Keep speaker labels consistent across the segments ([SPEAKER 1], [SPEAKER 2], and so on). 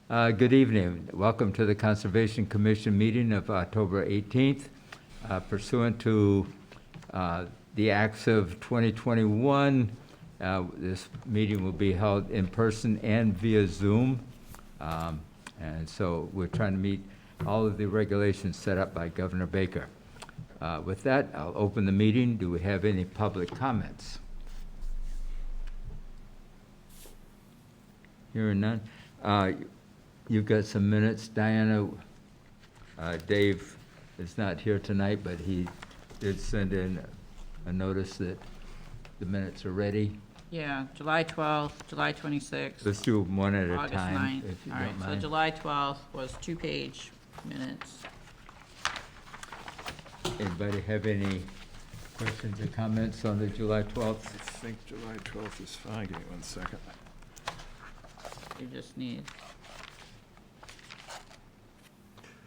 [SPEAKER 1] Good evening. Welcome to the Conservation Commission meeting of October 18th. Pursuant to the acts of 2021, this meeting will be held in person and via Zoom. And so we're trying to meet all of the regulations set up by Governor Baker. With that, I'll open the meeting. Do we have any public comments? Hearing none. You've got some minutes, Diana. Dave is not here tonight, but he did send in a notice that the minutes are ready.
[SPEAKER 2] Yeah, July 12th, July 26th.
[SPEAKER 1] Let's do them one at a
[SPEAKER 2] August
[SPEAKER 1] time,
[SPEAKER 2] 9th.
[SPEAKER 1] if you
[SPEAKER 2] All
[SPEAKER 1] don't
[SPEAKER 2] right,
[SPEAKER 1] mind.
[SPEAKER 2] so July 12th was 2-page minutes.
[SPEAKER 1] Anybody have any questions or comments on the July 12th?
[SPEAKER 3] I think July 12th is fine. Give me 1 second.
[SPEAKER 2] You just need,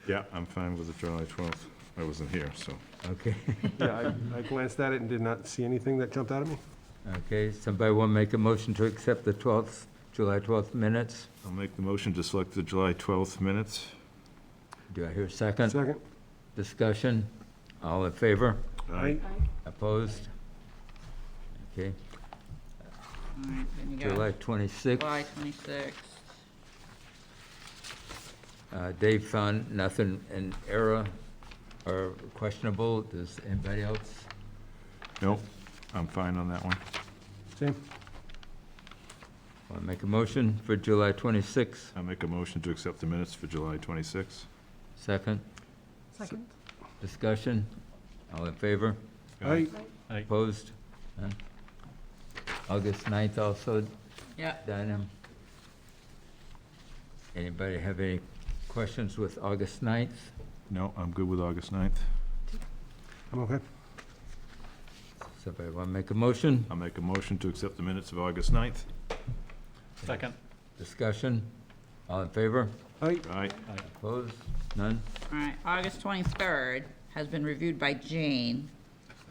[SPEAKER 3] Yeah, I'm fine with the July 12th. I wasn't here, so.
[SPEAKER 1] Okay.
[SPEAKER 4] Yeah, I glanced at it and did not see anything that jumped out at me.
[SPEAKER 1] Okay, somebody want to make a motion to accept the July 12th minutes?
[SPEAKER 3] I'll make the motion to select the July 12th minutes.
[SPEAKER 1] Do I hear a second?
[SPEAKER 4] Second.
[SPEAKER 1] Discussion? All in favor?
[SPEAKER 4] Aye.
[SPEAKER 1] Opposed? Okay,
[SPEAKER 2] all right, then you got
[SPEAKER 1] July 26th.
[SPEAKER 2] July 26th.
[SPEAKER 1] Dave found nothing in error or questionable. Does anybody else?
[SPEAKER 3] Nope, I'm fine on that one.
[SPEAKER 4] Same.
[SPEAKER 1] Want to make a motion for July 26th?
[SPEAKER 3] I'll make a motion to accept the minutes for July 26th.
[SPEAKER 1] Second?
[SPEAKER 5] Second.
[SPEAKER 1] Discussion? All in favor?
[SPEAKER 4] Aye.
[SPEAKER 1] Opposed? None? August 9th also,
[SPEAKER 2] Yeah,
[SPEAKER 1] Dinah? Anybody have any questions with August 9th?
[SPEAKER 3] No, I'm good with August 9th.
[SPEAKER 4] I'm okay.
[SPEAKER 1] Somebody want to make a motion?
[SPEAKER 3] I'll make a motion to accept the minutes of August 9th.
[SPEAKER 6] Second.
[SPEAKER 1] Discussion? All in favor?
[SPEAKER 4] Aye.
[SPEAKER 3] Aye.
[SPEAKER 1] Opposed? None?
[SPEAKER 2] all right, August 23rd has been reviewed by Jane,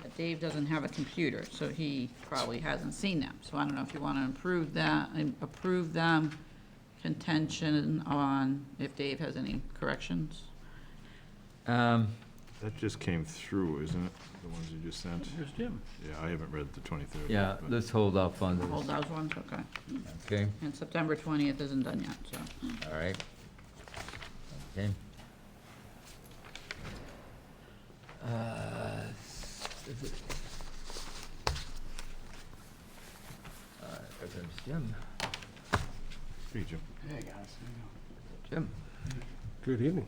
[SPEAKER 2] but Dave doesn't have a computer, so he probably hasn't seen them. So I don't know if you want to approve them, contention on if Dave has any corrections.
[SPEAKER 3] That just came through, isn't it? The ones you just sent?
[SPEAKER 6] Here's Jim.
[SPEAKER 3] Yeah, I haven't read the 23rd.
[SPEAKER 1] Yeah,
[SPEAKER 3] but-
[SPEAKER 1] let's hold off on
[SPEAKER 2] Hold
[SPEAKER 1] those.
[SPEAKER 2] those ones, okay.
[SPEAKER 1] Okay,
[SPEAKER 2] And September 20th isn't done yet, so.
[SPEAKER 1] all right. Okay. Is it- There comes Jim.
[SPEAKER 3] Hey, Jim.
[SPEAKER 6] Hey, guys.
[SPEAKER 1] Jim,
[SPEAKER 4] Good evening.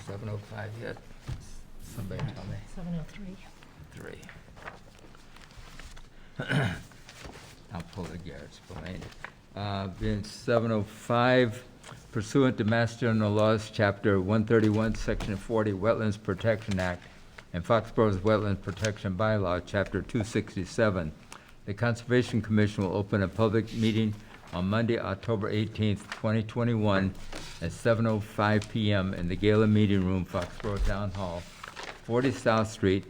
[SPEAKER 1] 7:05 yet? Somebody tell me.
[SPEAKER 5] 7:03.
[SPEAKER 1] 3. I'll pull the Garrett's behind it. Being 7:05, pursuant to Mass General Laws, Chapter 131, Section 40, Wetlands Protection Act, and Foxborough's Wetlands Protection Bylaw, Chapter 267, the Conservation Commission will open a public meeting on Monday, October 18th, 2021, at 7:05 p.m. in the Gala Meeting Room, Foxborough Town Hall, 40 South Street,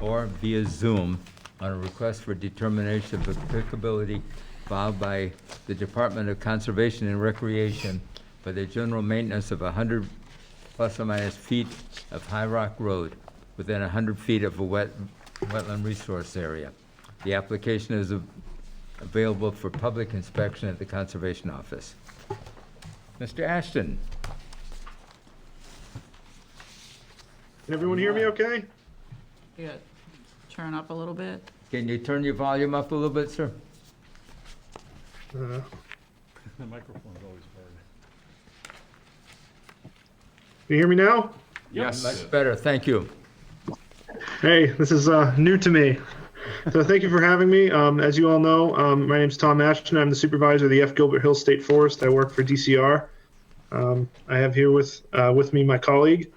[SPEAKER 1] or via Zoom, on a request for determination of applicability filed by the Department of Conservation and Recreation for the general maintenance of 100 plus or minus feet of High Rock Road within 100 feet of a wetland resource area. The application is available for public inspection at the Conservation Office. Mr. Ashton?
[SPEAKER 7] Can everyone hear me okay?
[SPEAKER 2] You got turn up a little bit.
[SPEAKER 1] Can you turn your volume up a little bit, sir?
[SPEAKER 6] The microphone's always hard.
[SPEAKER 7] Can you hear me now?
[SPEAKER 1] Yes. Much better, thank you.
[SPEAKER 7] Hey, this is new to me. So thank you for having me. As you all know, my name is Tom Ashton. I'm the supervisor of the F. Gilbert Hill State Forest. I work for DCR. I have here with me my colleague.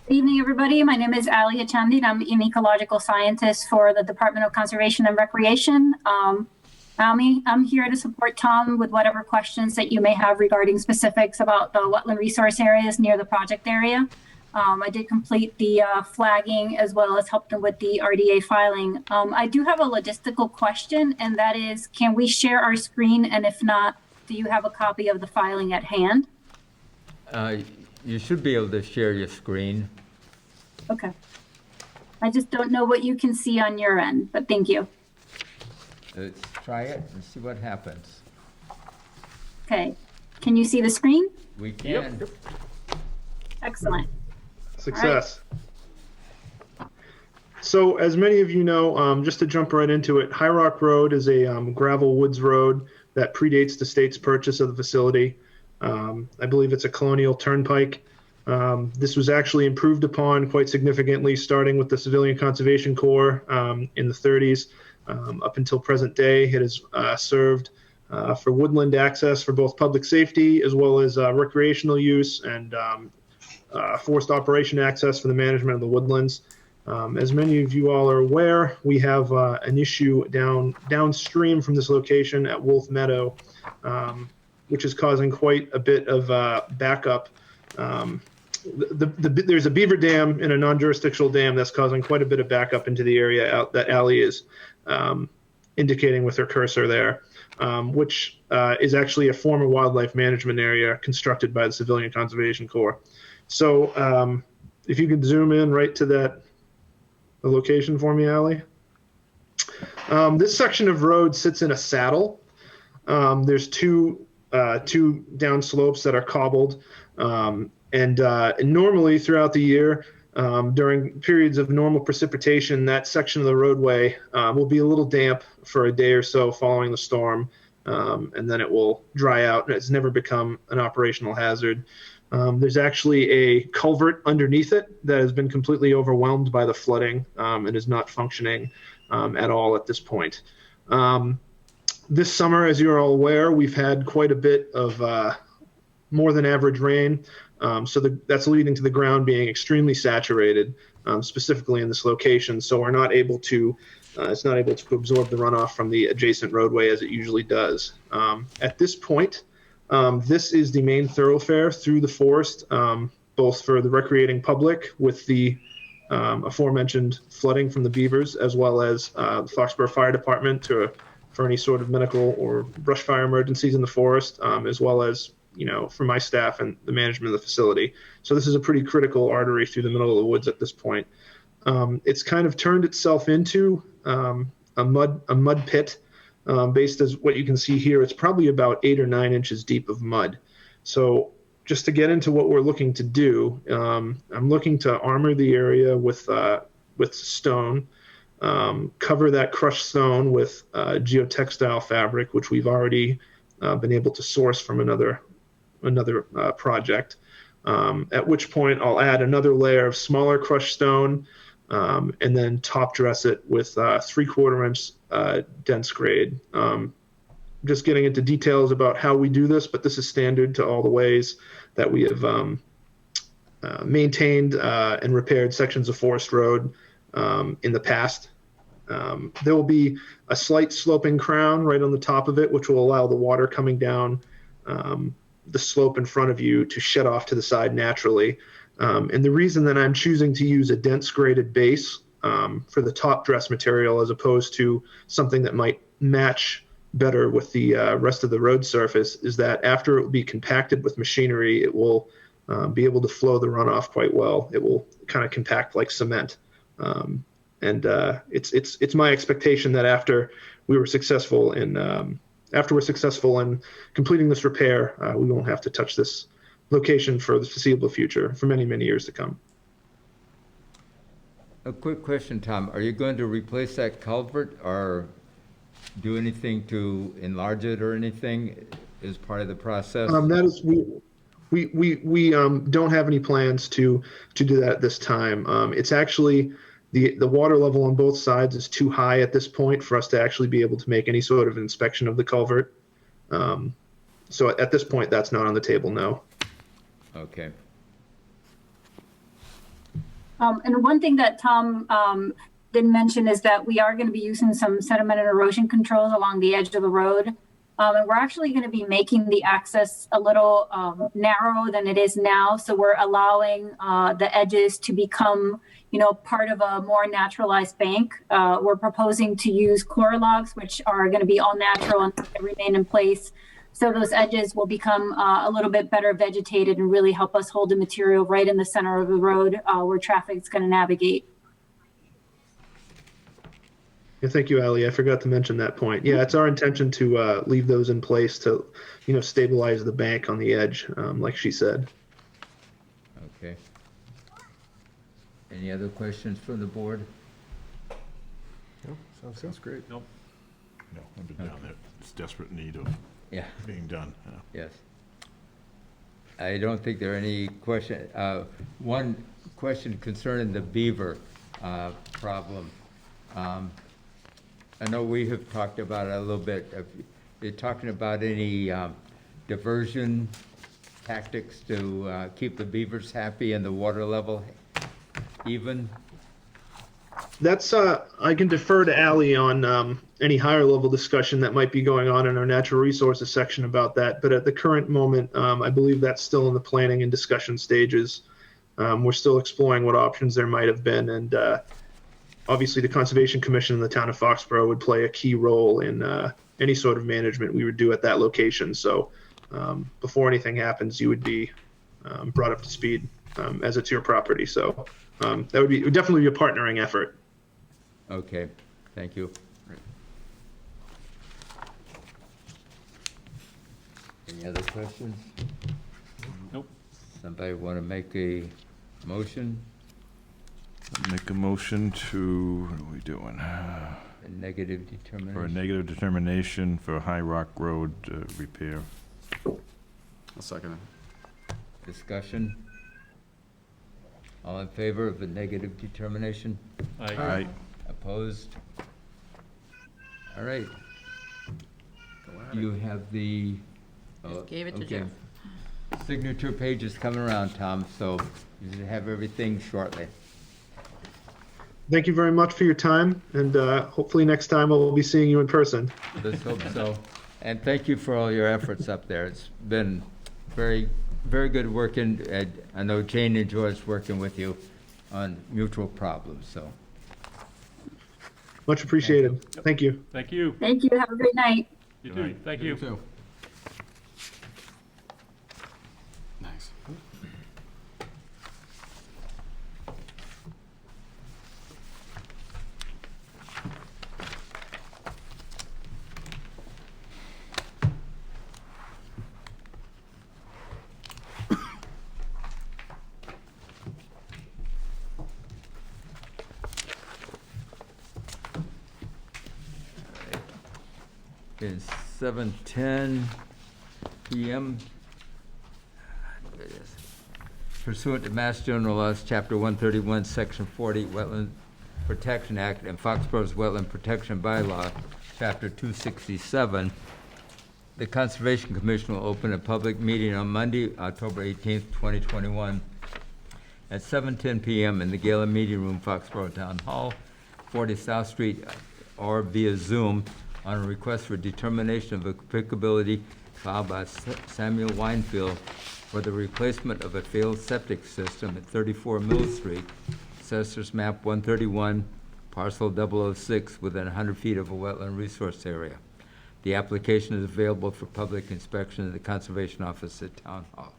[SPEAKER 5] Good evening, everybody. My name is Ali Achandi, and I'm an ecological scientist for the Department of Conservation and Recreation. I'm here to support Tom with whatever questions that you may have regarding specifics about the wetland resource areas near the project area. I did complete the flagging as well as helped them with the RDA filing. I do have a logistical question, and that is, can we share our screen? And if not, do you have a copy of the filing at hand?
[SPEAKER 1] You should be able to share your screen.
[SPEAKER 5] Okay. I just don't know what you can see on your end, but thank you.
[SPEAKER 1] Let's try it and see what happens.
[SPEAKER 5] Okay. Can you see the screen?
[SPEAKER 1] We can.
[SPEAKER 5] Excellent.
[SPEAKER 7] Success. So, as many of you know, just to jump right into it, High Rock Road is a gravel woods road that predates the state's purchase of the facility. I believe it's a colonial turnpike. This was actually improved upon quite significantly, starting with the Civilian Conservation Corps in the 30s. Up until present day, it has served for woodland access for both public safety as well as recreational use and forced operation access for the management of the woodlands. As many of you all are aware, we have an issue downstream from this location at Wolf Meadow, which is causing quite a bit of backup. There's a beaver dam and a non-jurisdictional dam that's causing quite a bit of backup into the area that Allie is indicating with her cursor there, which is actually a former wildlife management area constructed by the Civilian Conservation Corps. So if you could zoom in right to the location for me, Allie. This section of road sits in a saddle. There's two down slopes that are cobbled. And normally throughout the year, during periods of normal precipitation, that section of the roadway will be a little damp for a day or so following the storm, and then it will dry out. It's never become an operational hazard. There's actually a culvert underneath it that has been completely overwhelmed by the flooding and is not functioning at all at this point. This summer, as you're all aware, we've had quite a bit of more than average rain. So that's leading to the ground being extremely saturated, specifically in this location. So we're not able to, it's not able to absorb the runoff from the adjacent roadway as it usually does. At this point, this is the main thoroughfare through the forest, both for the recreating public with the aforementioned flooding from the beavers, as well as the Foxborough Fire Department for any sort of medical or brush fire emergencies in the forest, as well as for my staff and the management of the facility. So this is a pretty critical artery through the middle of the woods at this point. It's kind of turned itself into a mud pit. Based as what you can see here, it's probably about 8 or 9 inches deep of mud. So just to get into what we're looking to do, I'm looking to armor the area with stone, cover that crushed stone with geotextile fabric, which we've already been able to source from another project, at which point I'll add another layer of smaller crushed stone and then top dress it with 3/4 inch dense grade. Just getting into details about how we do this, but this is standard to all the ways that we have maintained and repaired sections of forest road in the past. There will be a slight sloping crown right on the top of it, which will allow the water coming down the slope in front of you to shed off to the side naturally. And the reason that I'm choosing to use a dense graded base for the top dress material as opposed to something that might match better with the rest of the road surface is that after it will be compacted with machinery, it will be able to flow the runoff quite well. It will kind of compact like cement. And it's my expectation that after we're successful in completing this repair, we won't have to touch this location for the foreseeable future for many, many years to come.
[SPEAKER 1] A quick question, Tom. Are you going to replace that culvert or do anything to enlarge it or anything as part of the process?
[SPEAKER 7] That is, we don't have any plans to do that at this time. It's actually the water level on both sides is too high at this point for us to actually be able to make any sort of inspection of the culvert. So at this point, that's not on the table, no.
[SPEAKER 1] Okay.
[SPEAKER 5] And one thing that Tom didn't mention is that we are going to be using some sediment and erosion control along the edge of the road. And we're actually going to be making the access a little narrower than it is now. So we're allowing the edges to become, part of a more naturalized bank. We're proposing to use core logs, which are going to be all natural and remain in place. So those edges will become a little bit better vegetated and really help us hold the material right in the center of the road where traffic is going to navigate.
[SPEAKER 7] Yeah, thank you, Ali. I forgot to mention that point. Yeah, it's our intention to leave those in place to, stabilize the bank on the edge, like she said.
[SPEAKER 1] Okay. Any other questions from the board?
[SPEAKER 4] No, sounds great.
[SPEAKER 6] Nope.
[SPEAKER 3] No, I've been down there. It's desperate need of
[SPEAKER 1] Yeah.
[SPEAKER 3] being done.
[SPEAKER 1] Yes. I don't think there are any question, one question concerning the beaver problem. I know we have talked about it a little bit. You're talking about any diversion tactics to keep the beavers happy and the water level even?
[SPEAKER 7] That's I can defer to Ali on any higher level discussion that might be going on in our natural resources section about that. But at the current moment, I believe that's still in the planning and discussion stages. We're still exploring what options there might have been, and obviously the Conservation Commission in the town of Foxborough would play a key role in any sort of management we would do at that location. So before anything happens, you would be brought up to speed as it's your property. So that would definitely be a partnering effort.
[SPEAKER 1] Okay, thank you. Any other questions?
[SPEAKER 6] Nope.
[SPEAKER 1] Somebody want to make a motion?
[SPEAKER 3] Make a motion to, what are we doing?
[SPEAKER 1] A negative
[SPEAKER 3] For a
[SPEAKER 1] determination?
[SPEAKER 3] negative determination for High Rock Road repair.
[SPEAKER 8] I'll second it.
[SPEAKER 1] Discussion? All in favor of a negative determination?
[SPEAKER 6] I,
[SPEAKER 3] Aye.
[SPEAKER 1] Opposed? All right,
[SPEAKER 8] Go at it.
[SPEAKER 1] you have the.
[SPEAKER 2] Just gave it to
[SPEAKER 1] okay.
[SPEAKER 2] Jeff.
[SPEAKER 1] Signature page is coming around, Tom, so you should have everything shortly.
[SPEAKER 7] Thank you very much for your time, and hopefully next time I'll be seeing you in person.
[SPEAKER 1] Let's hope so. And thank you for all your efforts up there. It's been very, very good working. And I know Jane enjoys working with you on mutual problems, so.
[SPEAKER 7] Much appreciated. Thank you.
[SPEAKER 6] thank you.
[SPEAKER 5] Thank you. Have a great night.
[SPEAKER 6] You
[SPEAKER 3] Good
[SPEAKER 6] too.
[SPEAKER 3] night.
[SPEAKER 6] Thank you.
[SPEAKER 8] too. Nice.
[SPEAKER 1] It's 7:10 PM. There it is. Pursuant to Mass General Laws, Chapter 131, Section 40, Wetland Protection Act, and Foxborough's Wetland Protection Bylaw, Chapter 267, the Conservation Commission will open a public meeting on Monday, October 18th, 2021, at 7:10 PM in the Gala Meeting Room, Foxborough Town Hall, 40 South Street, or via Zoom, on a request for determination of applicability filed by Samuel Winefield for the replacement of a failed septic system at 34 Mill Street, Assessors Map 131, Parcel 006, within 100 feet of a wetland resource area. The application is available for public inspection in the Conservation Office at Town Hall.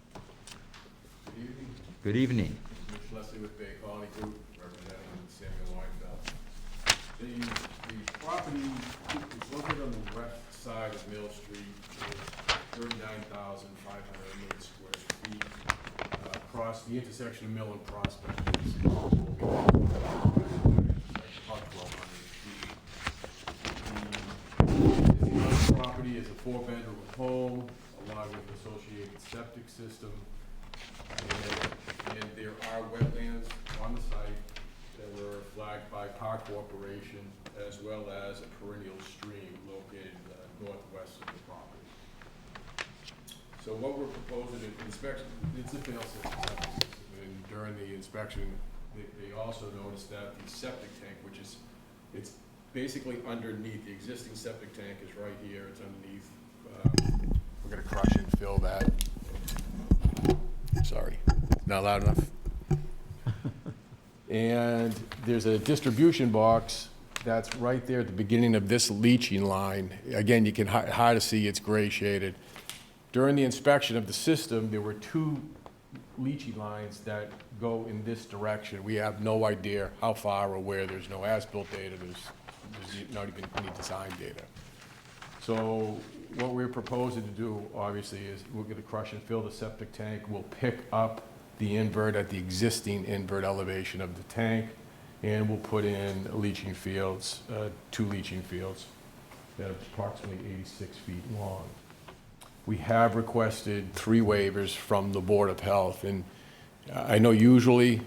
[SPEAKER 9] Good evening.
[SPEAKER 1] Good evening.
[SPEAKER 9] Rich Leslie with Bay Colony Group, representing Samuel Weinfeld. The property is located on the west side of Mill Street, with 39,508 square feet, across the intersection of Mill and Prospect. It's about 1,200 feet. The property is a four-bedroom home, along with associated septic system. And there are wetlands on the site that were flagged by Park Corporation, as well as a perennial stream located northwest of the property. So what we're proposing in inspection, it's a fail system, septic system, and during the inspection, they also noticed that the septic tank, which is, it's basically underneath, the existing septic tank is right here, it's underneath we're gonna crush and fill that. Sorry, not loud enough. And there's a distribution box that's right there at the beginning of this leaching line. Again, you can hard to see, it's gray shaded. During the inspection of the system, there were 2 leaching lines that go in this direction. We have no idea how far or where. There's no as-built data, there's not even any design data. So what we're proposing to do, obviously, is we're gonna crush and fill the septic tank. We'll pick up the invert at the existing invert elevation of the tank, and we'll put in leaching fields, 2 leaching fields that are approximately 86 feet long. We have requested 3 waivers from the Board of Health, and I know usually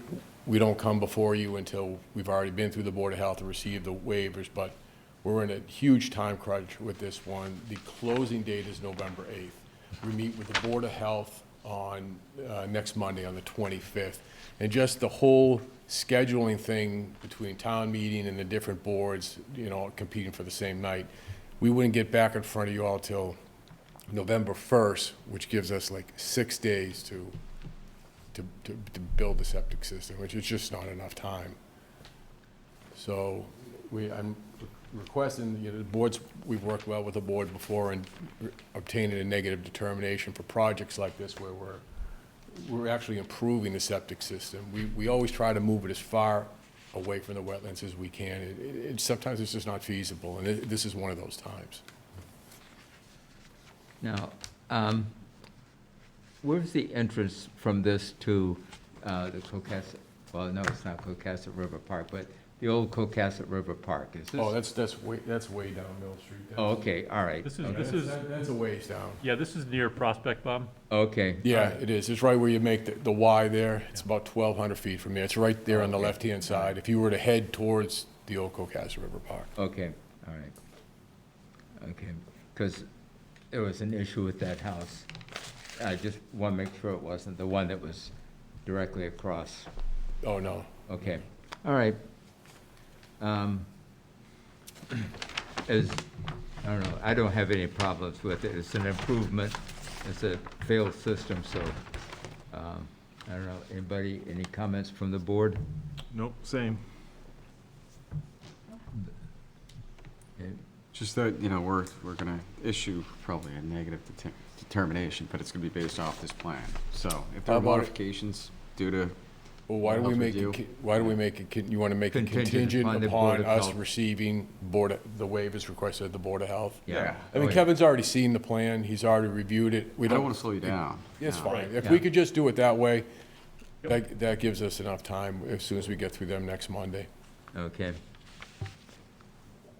[SPEAKER 9] we don't come before you until we've already been through the Board of Health and received the waivers, but we're in a huge time crunch with this one. The closing date is November 8th. We meet with the Board of Health on next Monday, on the 25th. And just the whole scheduling thing between town meeting and the different boards, you know, competing for the same night, we wouldn't get back in front of you all till November 1st, which gives us like 6 days to build the septic system, which is just not enough time. So I'm requesting, you know, the boards, we've worked well with the board before and obtaining a negative determination for projects like this where we're actually improving the septic system. We always try to move it as far away from the wetlands as we can. Sometimes it's just not feasible, and this is one of those times.
[SPEAKER 1] Now, where's the entrance from this to the Cocasset, well, no, it's not Cocasset River Park, but the old Cocasset River Park? Is this?
[SPEAKER 9] Oh, that's way down Mill Street.
[SPEAKER 1] Oh, okay, all right.
[SPEAKER 6] This is,
[SPEAKER 1] okay.
[SPEAKER 6] this is,
[SPEAKER 9] That's a ways down.
[SPEAKER 6] yeah, this is near Prospect, Bob.
[SPEAKER 1] Okay.
[SPEAKER 9] Yeah, it is. It's right where you make the Y there. It's about 1,200 feet from there. It's right there on the
[SPEAKER 1] Okay.
[SPEAKER 9] left-hand side, if you were to head towards the old Cocasset River Park.
[SPEAKER 1] Okay, all right. Okay, because there was an issue with that house. I just want to make sure it wasn't the one that was directly across.
[SPEAKER 9] Oh, no.
[SPEAKER 1] Okay, all right. I don't know, I don't have any problems with it. It's an improvement. It's a failed system, so, I don't know, anybody, any comments from the board?
[SPEAKER 3] Nope, same.
[SPEAKER 1] Okay.
[SPEAKER 8] Just that, you know, we're gonna issue probably a negative determination, but it's gonna be based off this plan. So if there
[SPEAKER 9] How
[SPEAKER 8] are
[SPEAKER 9] about it-
[SPEAKER 8] modifications due to,
[SPEAKER 9] Well, why do we
[SPEAKER 8] Health
[SPEAKER 9] make
[SPEAKER 8] review.
[SPEAKER 9] you want to make it
[SPEAKER 1] Contingent
[SPEAKER 9] contingent
[SPEAKER 1] upon the Board
[SPEAKER 9] upon
[SPEAKER 1] of
[SPEAKER 9] us
[SPEAKER 1] Health.
[SPEAKER 9] receiving the waivers requested at the Board of Health?
[SPEAKER 8] Yeah.
[SPEAKER 9] I mean,
[SPEAKER 1] Oh,
[SPEAKER 9] Kevin's already seen the plan. He's already reviewed it. We
[SPEAKER 8] I don't wanna slow you down.
[SPEAKER 9] It's
[SPEAKER 8] No.
[SPEAKER 9] fine. If
[SPEAKER 1] Yeah.
[SPEAKER 9] we could just do it that way, that gives us enough time as soon as we get through them next Monday.
[SPEAKER 1] Okay,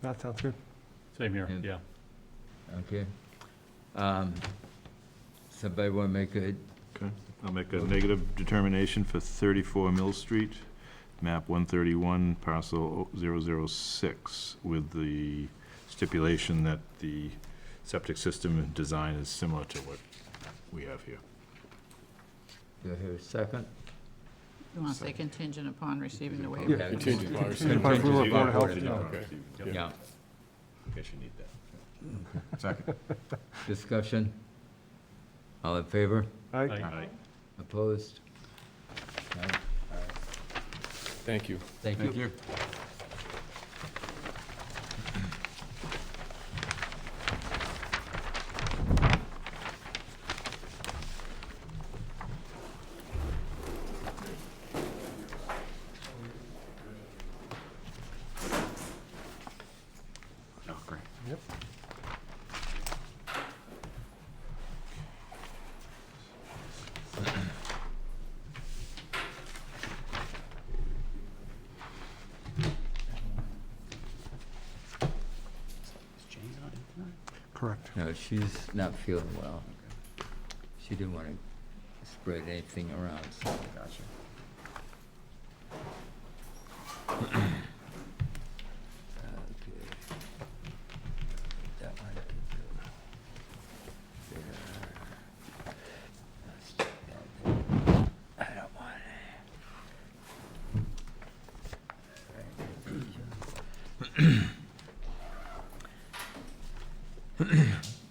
[SPEAKER 4] That sounds good.
[SPEAKER 6] Same here,
[SPEAKER 1] And-
[SPEAKER 6] yeah.
[SPEAKER 1] okay. Somebody want to make a,
[SPEAKER 3] Okay, I'll make a negative determination for 34 Mill Street, map 131, parcel 006, with the stipulation that the septic system and design is similar to what we have here.
[SPEAKER 1] do I hear a second?
[SPEAKER 2] You want to say contingent upon receiving the
[SPEAKER 4] Yeah.
[SPEAKER 2] waiver?
[SPEAKER 9] Contingent upon
[SPEAKER 4] Contingent upon approval of Board of Health.
[SPEAKER 9] Okay.
[SPEAKER 1] Yeah.
[SPEAKER 3] Guess you need that.
[SPEAKER 8] Second.
[SPEAKER 1] Discussion? All in favor?
[SPEAKER 4] Aye.
[SPEAKER 6] Aye.
[SPEAKER 1] Opposed? None?
[SPEAKER 9] Thank you.
[SPEAKER 1] Thank
[SPEAKER 8] Thank
[SPEAKER 1] you.
[SPEAKER 8] you. Oh, great.
[SPEAKER 4] Yep.
[SPEAKER 8] Is Jane not in tonight?
[SPEAKER 4] Correct.
[SPEAKER 1] No, she's not feeling well. She didn't want to spread anything around, so.
[SPEAKER 8] Gotcha.
[SPEAKER 1] Okay. That one I can do. There. Let's check that. I don't want it.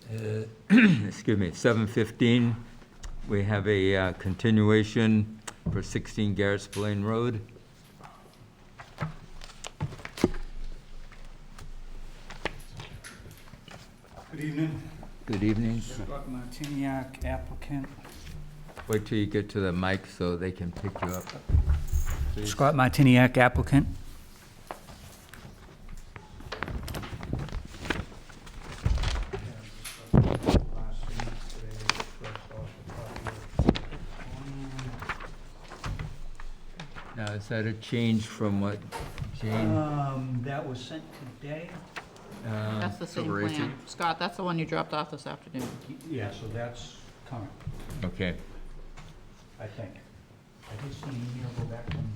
[SPEAKER 1] Excuse me, 7:15, we have a continuation for 16 Garrett Spillane Road.
[SPEAKER 10] Good evening.
[SPEAKER 1] Good evening.
[SPEAKER 10] Scott Martiniak, applicant.
[SPEAKER 1] Wait till you get to the mic so they can pick you up. Please.
[SPEAKER 10] Scott Martiniak, applicant.
[SPEAKER 1] Now, is that a change from what Jane?
[SPEAKER 10] That was sent today.
[SPEAKER 2] That's the same
[SPEAKER 8] October
[SPEAKER 2] plan.
[SPEAKER 8] 18th.
[SPEAKER 2] Scott, that's the one you dropped off this afternoon.
[SPEAKER 10] Yeah, so that's current,
[SPEAKER 1] Okay,
[SPEAKER 10] I think. I did see an email go back from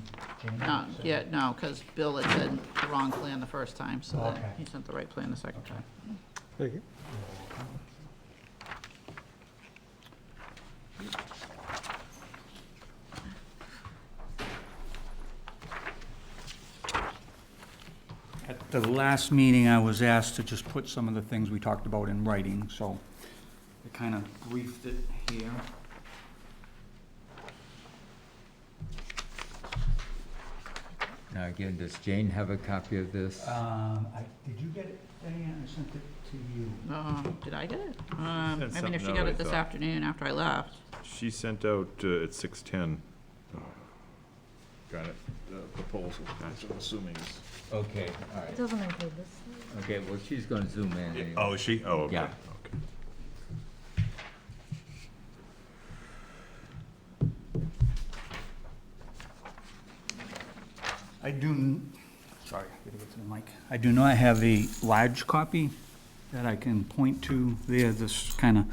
[SPEAKER 10] Jane.
[SPEAKER 2] No,
[SPEAKER 10] saying-
[SPEAKER 2] yeah, no, because Bill had said the wrong plan the first time, so then
[SPEAKER 10] Okay.
[SPEAKER 2] he sent the right plan the second time.
[SPEAKER 4] Thank you.
[SPEAKER 10] At the last meeting, I was asked to just put some of the things we talked about in writing, so I kind of briefed it here.
[SPEAKER 1] now again, does Jane have a copy of this?
[SPEAKER 10] Did you get it, Diane? I sent it to you.
[SPEAKER 2] Did I get it?
[SPEAKER 3] sent
[SPEAKER 2] I mean, if
[SPEAKER 3] something
[SPEAKER 2] she
[SPEAKER 3] out,
[SPEAKER 2] got
[SPEAKER 3] I
[SPEAKER 2] it this
[SPEAKER 3] thought.
[SPEAKER 2] afternoon after I left.
[SPEAKER 3] She sent out at 6:10. Got it, the proposal, which I'm assuming is.
[SPEAKER 1] Okay, all right.
[SPEAKER 11] Doesn't include this.
[SPEAKER 1] Okay, well, she's gonna zoom in. anyway.
[SPEAKER 3] Oh, is she? Oh, okay.
[SPEAKER 1] Yeah.
[SPEAKER 3] Okay.
[SPEAKER 10] I do, sorry, gotta get to the mic. I do not have a large copy that I can point to there. This kind of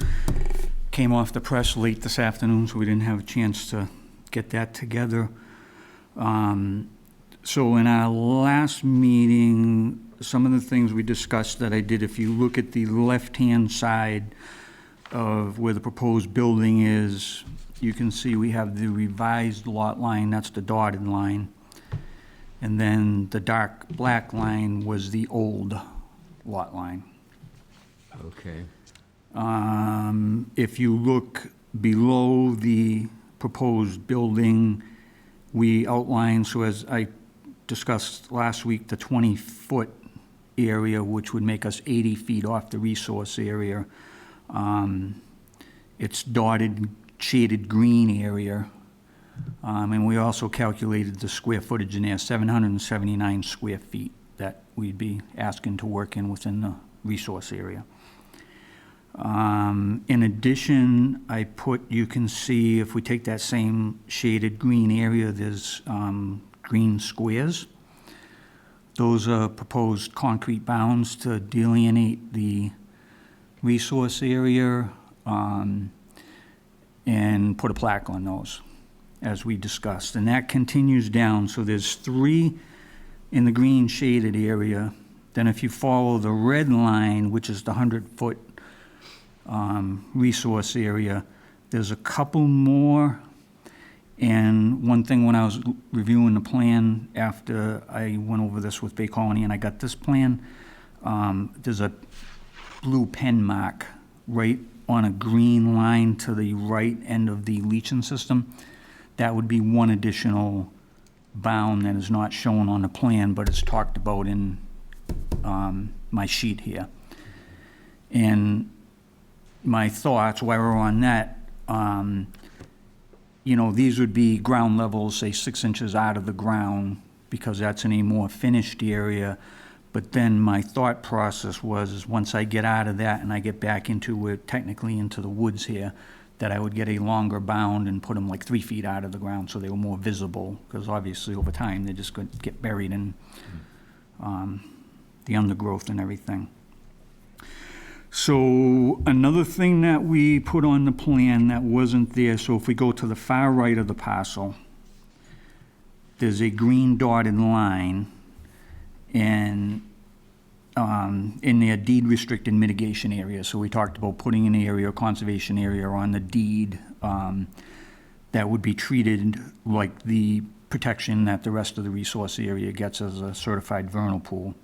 [SPEAKER 10] came off the press late this afternoon, so we didn't have a chance to get that together. So in our last meeting, some of the things we discussed that I did, if you look at the left-hand side of where the proposed building is, you can see we have the revised lot line, that's the dotted line. And then the dark black line was the old lot line.
[SPEAKER 1] Okay,
[SPEAKER 10] If you look below the proposed building, we outlined, so as I discussed last week, the 20-foot area, which would make us 80 feet off the resource area. It's dotted, shaded green area. And we also calculated the square footage in there, 779 square feet that we'd be asking to work in within the resource area. In addition, I put, you can see, if we take that same shaded green area, there's green squares. Those are proposed concrete bounds to delineate the resource area, and put a plaque on those, as we discussed. And that continues down, so there's 3 in the green shaded area. Then if you follow the red line, which is the 100-foot resource area, there's a couple more. And one thing, when I was reviewing the plan after I went over this with Bay Colony and I got this plan, there's a blue pen mark right on a green line to the right end of the leaching system. That would be one additional bound that is not shown on the plan, but it's talked about in my sheet here. And my thoughts, while we're on that, you know, these would be ground levels, say 6 inches out of the ground, because that's in a more finished area. But then my thought process was, is once I get out of that and I get back into, we're technically into the woods here, that I would get a longer bound and put them like 3 feet out of the ground so they were more visible, because obviously over time they're just going to get buried in the undergrowth and everything. So another thing that we put on the plan that wasn't there, so if we go to the far right of the parcel, there's a green dotted line, and in their deed restricted mitigation area. So we talked about putting an area, conservation area on the deed that would be treated like the protection that the rest of the resource area gets as a certified vernal pool.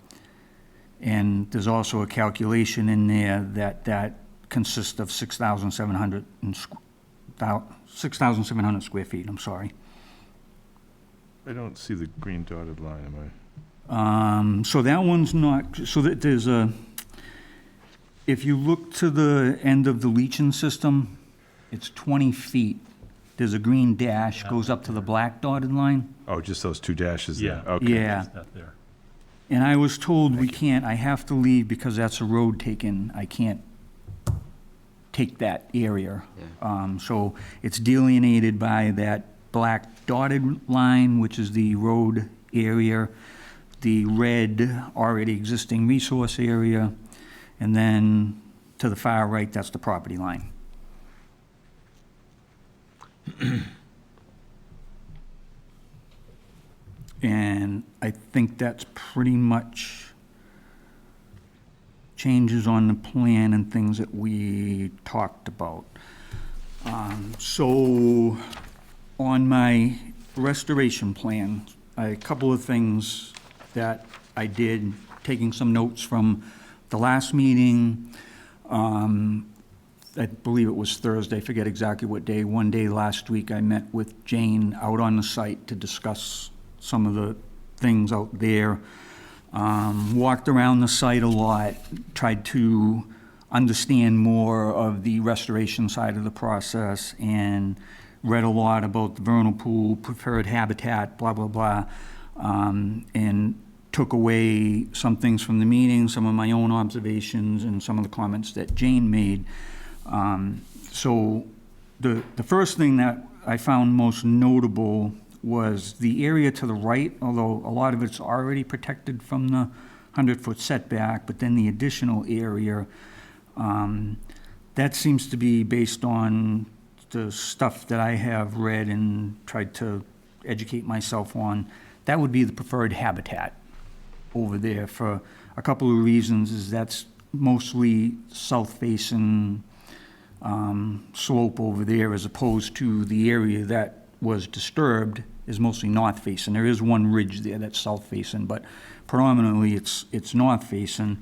[SPEAKER 10] And there's also a calculation in there that that consists of 6,700 square feet, I'm sorry.
[SPEAKER 3] I don't see the green dotted line, am I?
[SPEAKER 10] So that one's not, so that there's a, if you look to the end of the leaching system, it's 20 feet. There's a green dash, goes up to the black dotted line.
[SPEAKER 3] Oh, just those two dashes there?
[SPEAKER 6] Yeah.
[SPEAKER 3] Okay.
[SPEAKER 10] Yeah,
[SPEAKER 6] It's not there.
[SPEAKER 10] and I was told we can't, I have to leave because that's a road taken. I can't take that area. So it's delineated by that black dotted line, which is the road area, the red already existing resource area, and then to the far right, that's the property line. And I think that's pretty much changes on the plan and things that we talked about. So on my restoration plan, a couple of things that I did, taking some notes from the last meeting. I believe it was Thursday, I forget exactly what day. One day last week, I met with Jane out on the site to discuss some of the things out there. Walked around the site a lot, tried to understand more of the restoration side of the process, and read a lot about the vernal pool, preferred habitat, blah, blah, blah, and took away some things from the meeting, some of my own observations, and some of the comments that Jane made. So the first thing that I found most notable was the area to the right, although a lot of it's already protected from the 100-foot setback, but then the additional area, that seems to be based on the stuff that I have read and tried to educate myself on. That would be the preferred habitat over there for a couple of reasons. Is that's mostly south-facing slope over there, as opposed to the area that was disturbed is mostly north-facing. There is one ridge there that's south-facing, but predominantly it's north-facing.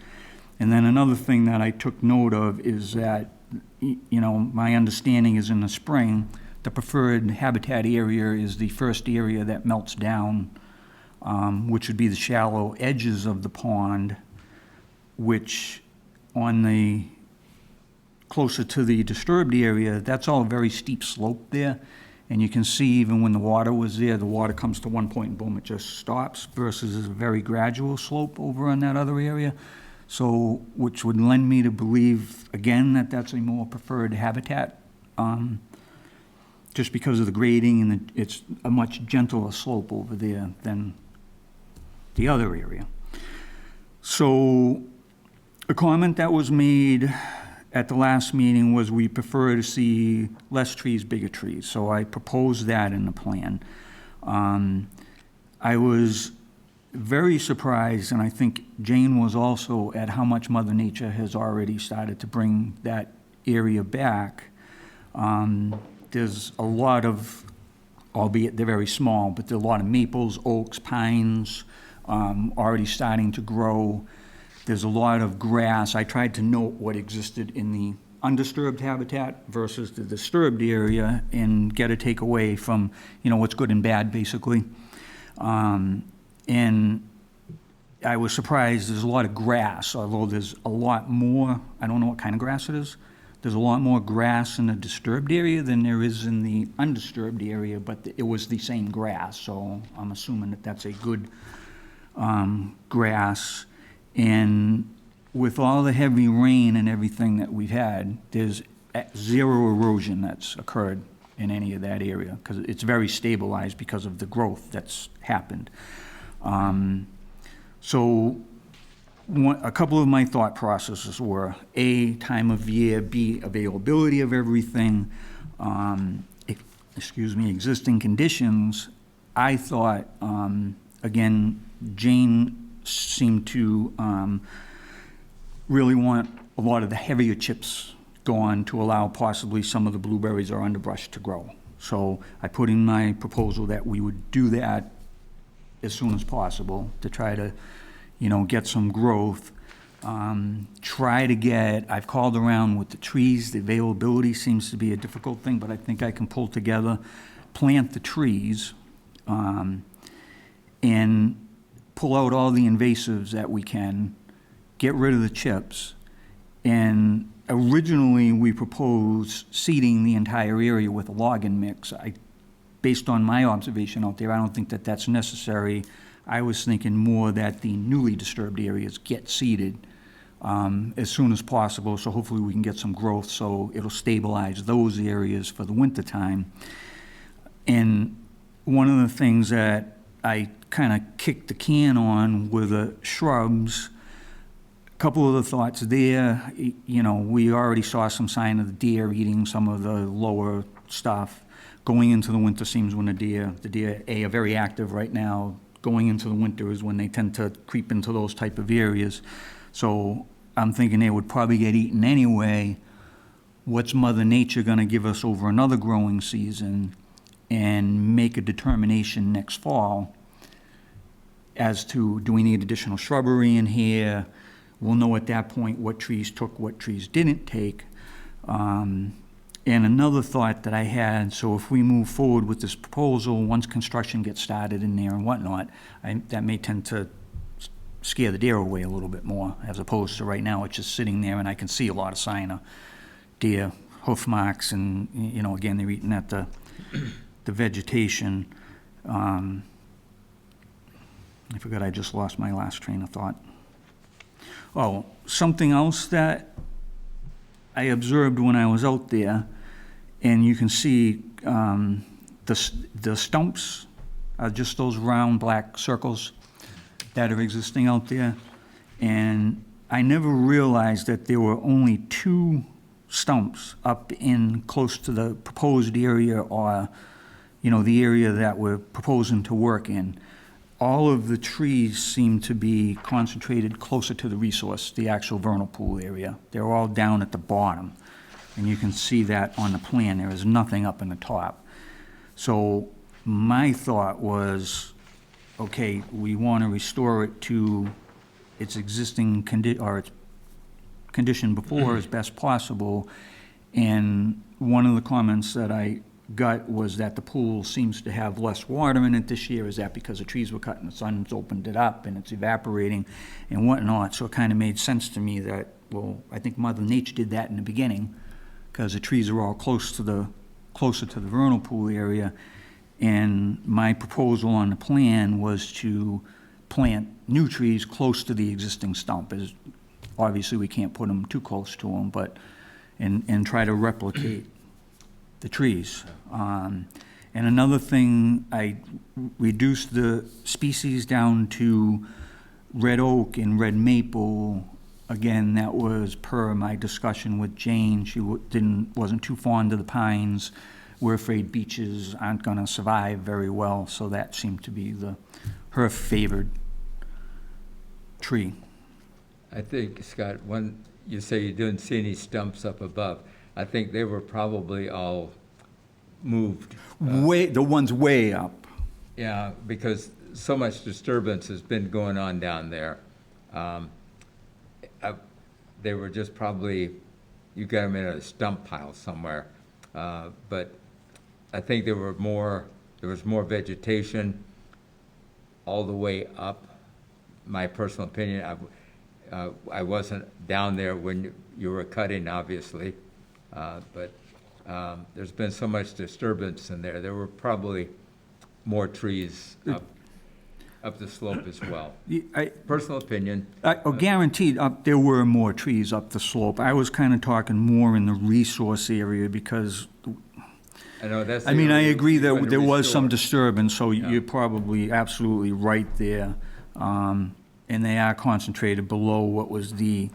[SPEAKER 10] And then another thing that I took note of is that, you know, my understanding is in the spring, the preferred habitat area is the first area that melts down, which would be the shallow edges of the pond, which on the closer to the disturbed area, that's all a very steep slope there. And you can see even when the water was there, the water comes to one point and boom, it just stops, versus a very gradual slope over on that other area. So, which would lend me to believe, again, that that's a more preferred habitat, just because of the grading, and it's a much gentler slope over there than the other area. So, a comment that was made at the last meeting was we prefer to see less trees, bigger trees. So I proposed that in the plan. I was very surprised, and I think Jane was also, at how much Mother Nature has already started to bring that area back. There's a lot of, albeit they're very small, but there are a lot of maples, oaks, pines already starting to grow. There's a lot of grass. I tried to note what existed in the undisturbed habitat versus the disturbed area and get a takeaway from, you know, what's good and bad, basically. And I was surprised there's a lot of grass, although there's a lot more, I don't know what kind of grass it is. There's a lot more grass in the disturbed area than there is in the undisturbed area, but it was the same grass, so I'm assuming that that's a good grass. And with all the heavy rain and everything that we've had, there's zero erosion that's occurred in any of that area, because it's very stabilized because of the growth that's happened. So a couple of my thought processes were, A, time of year, B, availability of everything, existing conditions. I thought, again, Jane seemed to really want a lot of the heavier chips gone to allow possibly some of the blueberries or underbrush to grow. So I put in my proposal that we would do that as soon as possible to try to, you know, get some growth. Try to get, I've called around with the trees, the availability seems to be a difficult thing, but I think I can pull together, plant the trees, and pull out all the invasives that we can, get rid of the chips. And originally, we proposed seeding the entire area with a logging mix. Based on my observation out there, I don't think that that's necessary. I was thinking more that the newly disturbed areas get seeded as soon as possible, so hopefully we can get some growth, so it'll stabilize those areas for the winter time. And one of the things that I kind of kicked the can on were the shrubs. A couple of the thoughts there, you know, we already saw some sign of the deer eating some of the lower stuff. Going into the winter seems when the deer, A, are very active right now. Going into the winter is when they tend to creep into those type of areas. So I'm thinking they would probably get eaten anyway. What's Mother Nature gonna give us over another growing season? And make a determination next fall as to, do we need additional shrubbery in here? We'll know at that point what trees took, what trees didn't take. And another thought that I had, so if we move forward with this proposal, once construction gets started in there and whatnot, that may tend to scare the deer away a little bit more, as opposed to right now, it's just sitting there and I can see a lot of sign of deer hoof marks, and, you know, again, they're eating at the vegetation. I forgot I just lost my last train of thought. Oh, something else that I observed when I was out there, and you can see the stumps are just those round black circles that are existing out there. And I never realized that there were only 2 stumps up in close to the proposed area, or, you know, the area that we're proposing to work in. All of the trees seem to be concentrated closer to the resource, the actual vernal pool area. They're all down at the bottom, and you can see that on the plan. There is nothing up in the top. So my thought was, okay, we want to restore it to its existing its condition before as best possible. And one of the comments that I got was that the pool seems to have less water in it this year. Is that because the trees were cut and the sun's opened it up and it's evaporating and whatnot? So it kind of made sense to me that, well, I think Mother Nature did that in the beginning, because the trees are all closer to the vernal pool area. And my proposal on the plan was to plant new trees close to the existing stump. Obviously, we can't put them too close to them, but, and try to replicate the trees. And another thing, I reduced the species down to red oak and red maple. Again, that was per my discussion with Jane. She wasn't too fond of the pines. We're afraid beeches aren't gonna survive very well, so that seemed to be her favored tree.
[SPEAKER 1] I think, Scott, you say you didn't see any stumps up above. I think they were probably all moved.
[SPEAKER 10] The ones way up.
[SPEAKER 1] Yeah, because so much disturbance has been going on down there. They were just probably, you got them in a stump pile somewhere. But I think there was more vegetation all the way up. My personal opinion, I wasn't down there when you were cutting, obviously, but there's been so much disturbance in there. There were probably more trees up the slope as well. Personal opinion.
[SPEAKER 10] Guaranteed, there were more trees up the slope. I was kind of talking more in the resource area, because
[SPEAKER 1] I know that's.
[SPEAKER 10] I mean, I agree
[SPEAKER 1] you're
[SPEAKER 10] that
[SPEAKER 1] going to
[SPEAKER 10] there was some
[SPEAKER 1] restore.
[SPEAKER 10] disturbance, so
[SPEAKER 1] Yeah.
[SPEAKER 10] you're probably absolutely right there. And they are concentrated below what was the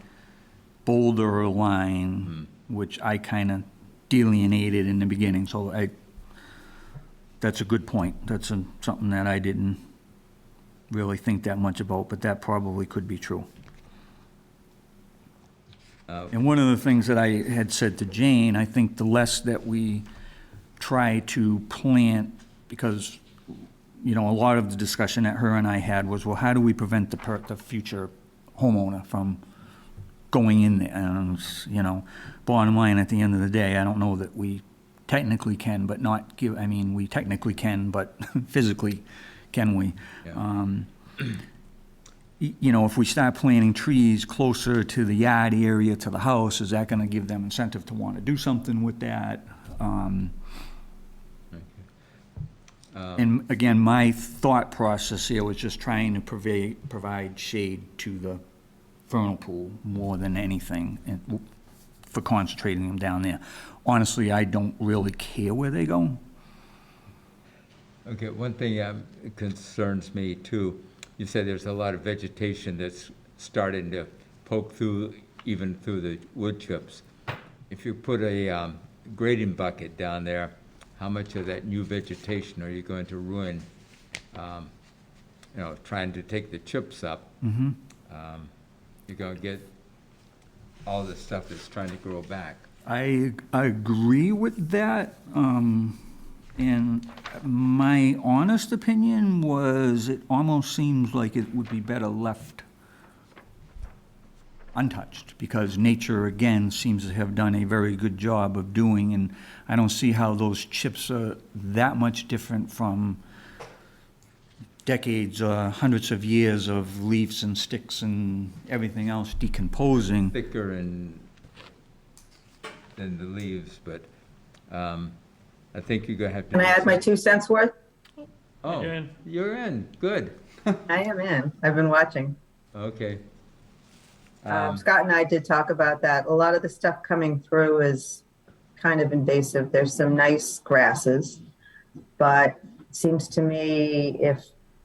[SPEAKER 10] boulder line, which I kind of delineated in the beginning, so that's a good point. That's something that I didn't really think that much about, but that probably could be true. And one of the things that I had said to Jane, I think the less that we try to plant, because, you know, a lot of the discussion that her and I had was, well, how do we prevent the future homeowner from going in there. And, you know, bottom line, at the end of the day, I don't know that we technically can, but not give, I mean, we technically can, but physically, can we?
[SPEAKER 1] Yeah.
[SPEAKER 10] You know, if we start planting trees closer to the yard area, to the house, is that gonna give them incentive to wanna do something with that? And again, my thought process here was just trying to provide shade to the vernal pool more than anything, and for concentrating them down there. Honestly, I don't really care where they go.
[SPEAKER 1] Okay, one thing concerns me too, you said there's a lot of vegetation that's starting to poke through, even through the wood chips. If you put a grading bucket down there, how much of that new vegetation are you going to ruin, you know, trying to take the chips up? You're gonna get all the stuff that's trying to grow back.
[SPEAKER 10] I agree with that, and my honest opinion was it almost seems like it would be better left untouched, because nature, again, seems to have done a very good job of doing, and I don't see how those chips are that much different from decades, hundreds of years of leaves and sticks and everything else decomposing.
[SPEAKER 1] Thicker than the leaves, but I think you're gonna have to.
[SPEAKER 11] Can I add my 2 cents worth?
[SPEAKER 1] Oh,
[SPEAKER 6] Again.
[SPEAKER 1] you're in, good.
[SPEAKER 11] I am in. I've been watching.
[SPEAKER 1] Okay.
[SPEAKER 11] Scott and I did talk about that. A lot of the stuff coming through is kind of invasive. There's some nice grasses, but it seems to me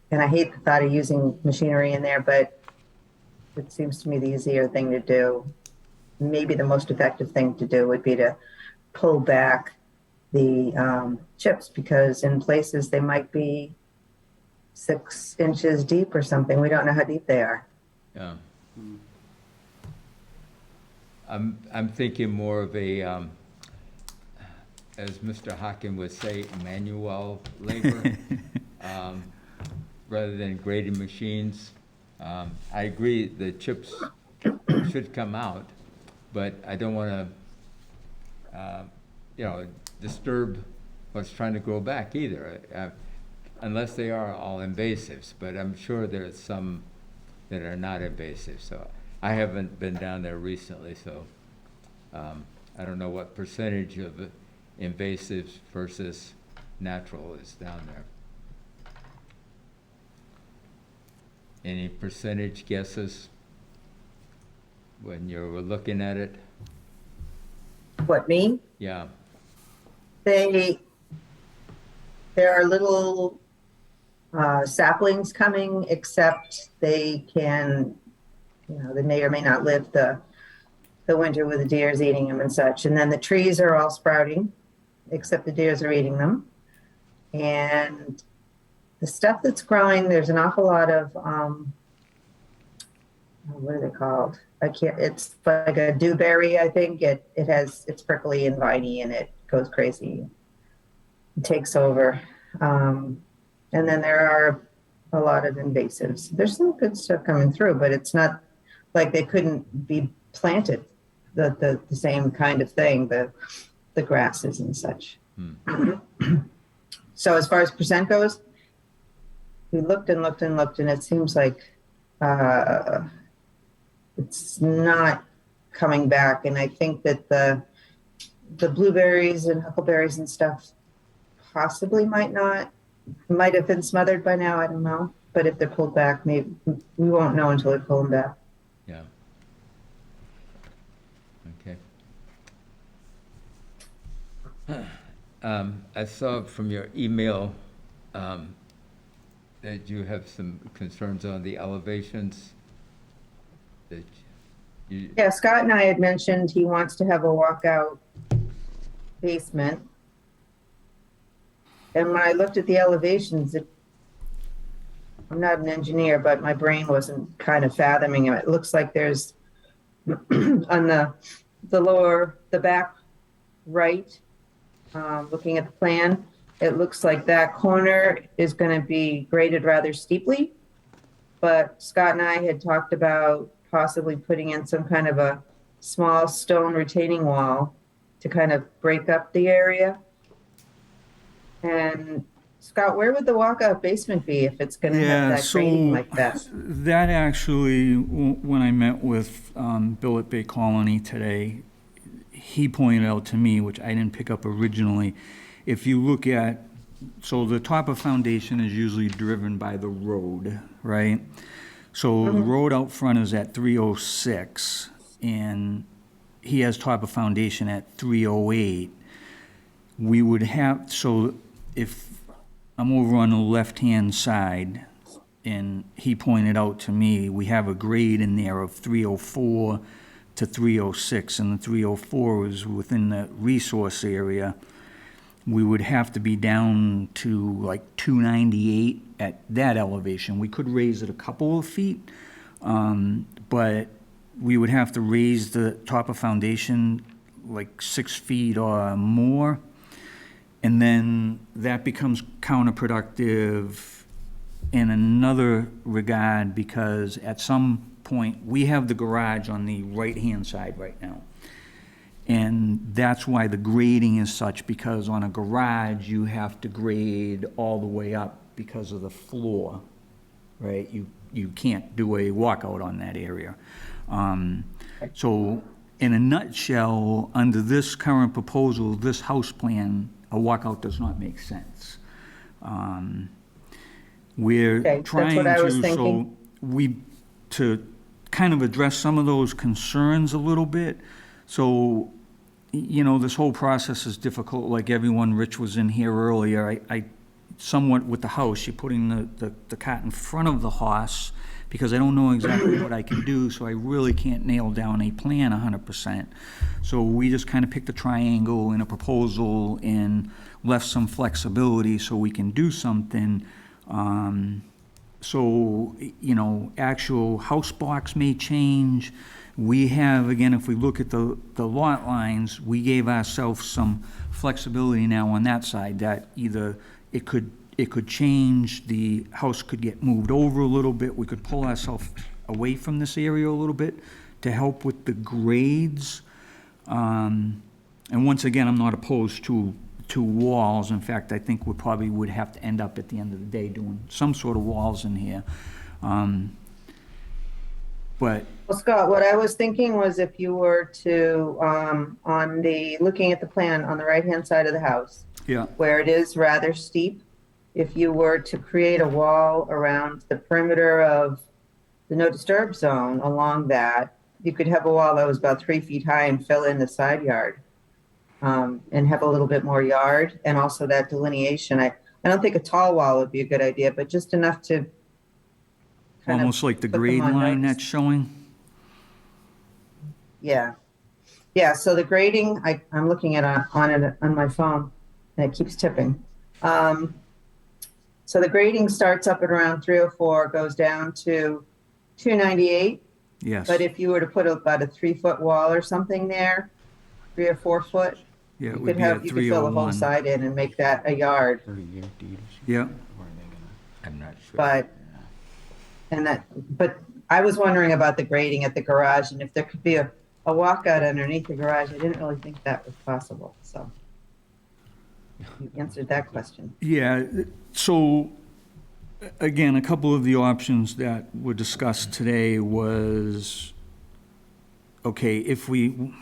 [SPEAKER 11] and I hate the thought of using machinery in there, but it seems to me the easier thing to do, maybe the most effective thing to do would be to pull back the chips, because in places they might be 6 inches deep or something. We don't know how deep they are.
[SPEAKER 1] Yeah. I'm thinking more of a, as Mr. Hockin would say, manual labor, rather than grading machines. I agree the chips should come out, but I don't want to, you know, disturb what's trying to grow back either, unless they are all invasives. But I'm sure there's some that are not invasive. So I haven't been down there recently, so I don't know what percentage of invasives versus natural is down there. Any percentage guesses when you're looking at it?
[SPEAKER 11] What, me?
[SPEAKER 1] Yeah,
[SPEAKER 11] There are little saplings coming, except they can, you know, they may or may not live the winter with the deers eating them and such. And then the trees are all sprouting, except the deers are eating them. And the stuff that's growing, there's an awful lot of, what are they called? It's like a dewberry, I think. It's prickly and viney, and it goes crazy. It takes over. And then there are a lot of invasives. There's some good stuff coming through, but it's not like they couldn't be planted, the same kind of thing, the grasses and such. So as far as percent goes, we looked and looked and looked, and it seems like it's not coming back. And I think that the blueberries and huckleberries and stuff possibly might have been smothered by now. I don't know. But if they're pulled back, maybe we won't know until we pull them back.
[SPEAKER 1] yeah. Okay. I saw from your email that you have some concerns on the elevations. That you,
[SPEAKER 11] Yeah, Scott and I had mentioned he wants to have a walkout basement. And when I looked at the elevations, I'm not an engineer, but my brain wasn't kind of fathoming it. It looks like there's on the back right, looking at the plan, it looks like that corner is going to be graded rather steeply. But Scott and I had talked about possibly putting in some kind of a small stone retaining wall to kind of break up the area. And Scott, where would the walkout basement be if it's going to
[SPEAKER 10] Yeah,
[SPEAKER 11] have that grading
[SPEAKER 10] so
[SPEAKER 11] like that?
[SPEAKER 10] that actually, when I met with Bill at Bay Colony today, he pointed out to me, which I didn't pick up originally, if you look at, so the top of foundation is usually driven by the road, right? So the road out front is at 306, and he has top of foundation at 308. We would have, so if I'm over on the left-hand side, and he pointed out to me, we have a grade in there of 304 to 306, and the 304 is within the resource area. We would have to be down to like 298 at that elevation. We could raise it a couple of feet, but we would have to raise the top of foundation like 6 feet or more. And then that becomes counterproductive in another regard, because at some point, we have the garage on the right-hand side right now. And that's why the grading is such, because on a garage, you have to grade all the way up because of the floor, right? You can't do a walkout on that area. So in a nutshell, under this current proposal, this house plan, a walkout does not make sense. We're
[SPEAKER 11] Okay, that's
[SPEAKER 10] trying
[SPEAKER 11] what I was
[SPEAKER 10] to,
[SPEAKER 11] thinking.
[SPEAKER 10] to kind of address some of those concerns a little bit. So, you know, this whole process is difficult, like everyone, Rich was in here earlier. I somewhat with the house, you're putting the cart in front of the horse, because I don't know exactly what I can do, so I really can't nail down a plan 100%. So we just kind of picked a triangle in a proposal and left some flexibility so we can do something. So, you know, actual house blocks may change. We have, again, if we look at the lot lines, we gave ourselves some flexibility now on that side, that either it could change, the house could get moved over a little bit, we could pull ourselves away from this area a little bit to help with the grades. And once again, I'm not opposed to walls. In fact, I think we probably would have to end up at the end of the day doing some sort of walls in here. But
[SPEAKER 11] Well, Scott, what I was thinking was if you were to, looking at the plan on the right-hand side of the house,
[SPEAKER 10] yeah,
[SPEAKER 11] where it is rather steep, if you were to create a wall around the perimeter of the no disturb zone along that, you could have a wall that was about 3 feet high and fill in the side yard, and have a little bit more yard, and also that delineation. I don't think a tall wall would be a good idea, but just enough to kind of
[SPEAKER 10] almost like the
[SPEAKER 11] put them
[SPEAKER 10] grade
[SPEAKER 11] on
[SPEAKER 10] line
[SPEAKER 11] notice.
[SPEAKER 10] that's showing.
[SPEAKER 11] Yeah. Yeah, so the grading, I'm looking at it on my phone, and it keeps tipping. So the grading starts up at around 304, goes down to 298.
[SPEAKER 10] Yes.
[SPEAKER 11] But if you were to put about a 3-foot wall or something there, 3 or 4 foot,
[SPEAKER 10] Yeah, it
[SPEAKER 11] you
[SPEAKER 10] would
[SPEAKER 11] could
[SPEAKER 10] be at
[SPEAKER 11] you could fill the whole
[SPEAKER 10] 301.
[SPEAKER 11] side in and make that a yard.
[SPEAKER 8] 30-year deed or something?
[SPEAKER 10] Yeah.
[SPEAKER 8] Or are they
[SPEAKER 1] I'm not sure.
[SPEAKER 11] But I was wondering about the grading at the garage, and if there could be a walkout underneath the garage. I didn't really think that was possible, so you answered that question.
[SPEAKER 10] Yeah, so, again, a couple of the options that were discussed today was, okay, if an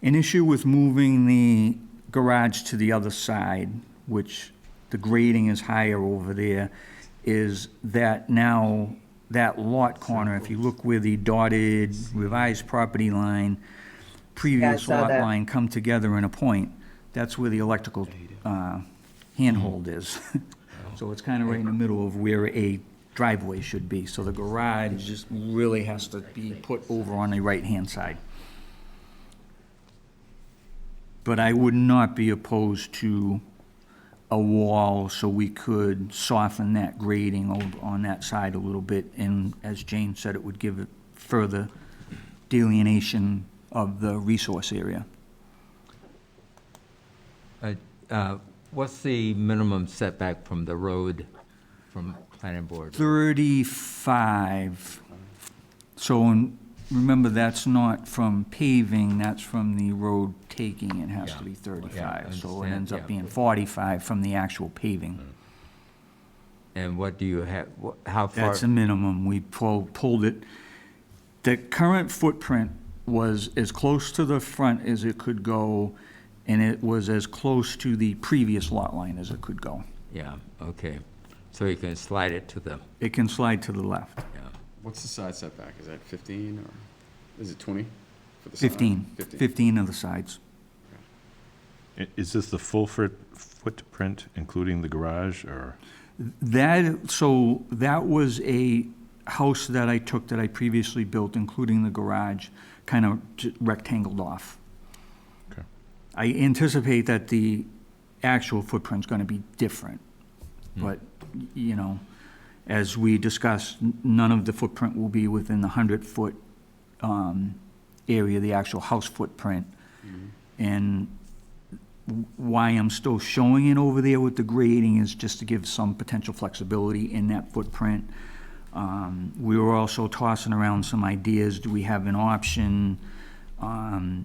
[SPEAKER 10] issue with moving the garage to the other side, which the grading is higher over there, is that now that lot corner, if you look where the dotted revised property line, previous
[SPEAKER 11] saw
[SPEAKER 10] lot
[SPEAKER 11] that.
[SPEAKER 10] line come together in a point, that's where the electrical handhold is. So it's kind of right in the middle of where a driveway should be. So the garage just really has to be put over on the right-hand side. But I would not be opposed to a wall so we could soften that grading on that side a little bit. And as Jane said, it would give it further delineation of the resource area.
[SPEAKER 1] What's the minimum setback from the road, from planning board?
[SPEAKER 10] 35. So remember, that's not from paving, that's from the road taking, it has to be
[SPEAKER 1] Yeah,
[SPEAKER 10] 35. So it
[SPEAKER 1] understand,
[SPEAKER 10] ends up
[SPEAKER 1] yeah.
[SPEAKER 10] being 45 from the actual paving.
[SPEAKER 1] And what do you have, how far?
[SPEAKER 10] That's a minimum. We pulled it. The current footprint was as close to the front as it could go, and it was as close to the previous lot line as it could go.
[SPEAKER 1] Yeah, okay. So you can slide it to the,
[SPEAKER 10] It can slide to the left.
[SPEAKER 1] yeah.
[SPEAKER 8] What's the side setback? Is that 15 or is it 20 for the side?
[SPEAKER 10] 15. 15 of the sides.
[SPEAKER 3] Is this the full footprint, including the garage, or?
[SPEAKER 10] So that was a house that I took that I previously built, including the garage, kind of rectangled off.
[SPEAKER 3] Okay.
[SPEAKER 10] I anticipate that the actual footprint's gonna be different. But, you know, as we discussed, none of the footprint will be within the 100-foot area, the actual house footprint. And why I'm still showing it over there with the grading is just to give some potential flexibility in that footprint. We were also tossing around some ideas. Do we have an option, now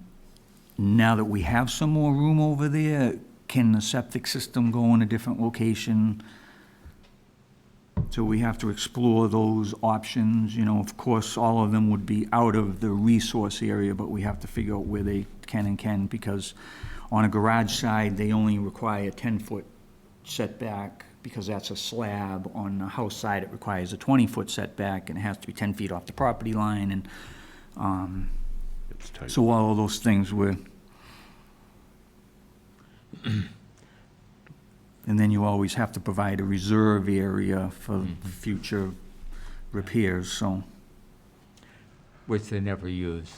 [SPEAKER 10] that we have some more room over there, can the septic system go in a different location? So we have to explore those options. You know, of course, all of them would be out of the resource area, but we have to figure out where they can, because on a garage side, they only require a 10-foot setback, because that's a slab. On the house side, it requires a 20-foot setback, and it has to be 10 feet off the property line, and,
[SPEAKER 3] It's tight.
[SPEAKER 10] so all of those things were. And then you always have to provide a reserve area for future repairs, so.
[SPEAKER 1] Which they never use.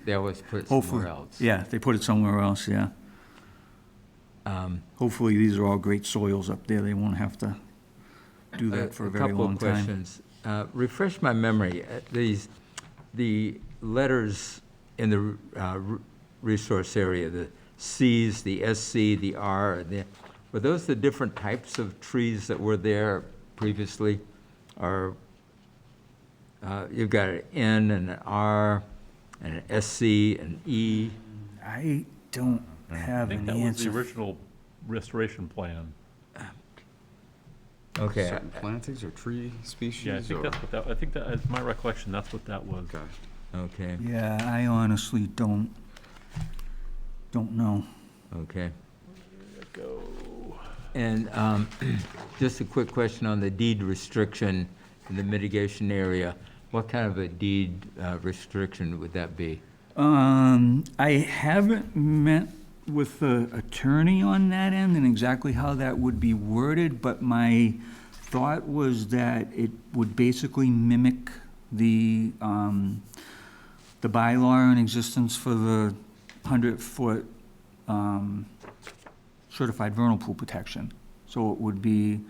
[SPEAKER 1] They always put it
[SPEAKER 10] Hopefully,
[SPEAKER 1] somewhere else.
[SPEAKER 10] yeah, they put it somewhere else, yeah. Hopefully, these are all great soils up there, they won't have to do that for a very long
[SPEAKER 1] couple of
[SPEAKER 10] time.
[SPEAKER 1] questions. Refresh my memory, the letters in the resource area, the Cs, the SC, the R, were those the different types of trees that were there previously? Or you've got an N and an R and an SC and E?
[SPEAKER 10] I don't
[SPEAKER 6] I
[SPEAKER 10] have
[SPEAKER 6] think
[SPEAKER 10] an
[SPEAKER 6] that was the
[SPEAKER 10] answer.
[SPEAKER 6] original restoration plan.
[SPEAKER 1] Okay,
[SPEAKER 8] Certain plantings or tree species?
[SPEAKER 6] Yeah, I think
[SPEAKER 8] or?
[SPEAKER 6] that's what that, I think that, as my recollection, that's what that was.
[SPEAKER 8] Okay.
[SPEAKER 1] okay,
[SPEAKER 10] Yeah, I honestly don't know.
[SPEAKER 1] okay.
[SPEAKER 6] Go.
[SPEAKER 1] And just a quick question on the deed restriction in the mitigation area. What kind of a deed restriction would that be?
[SPEAKER 10] I haven't met with the attorney on that end and exactly how that would be worded, but my thought was that it would basically mimic the bylaw in existence for the 100-foot certified vernal pool protection. So it would be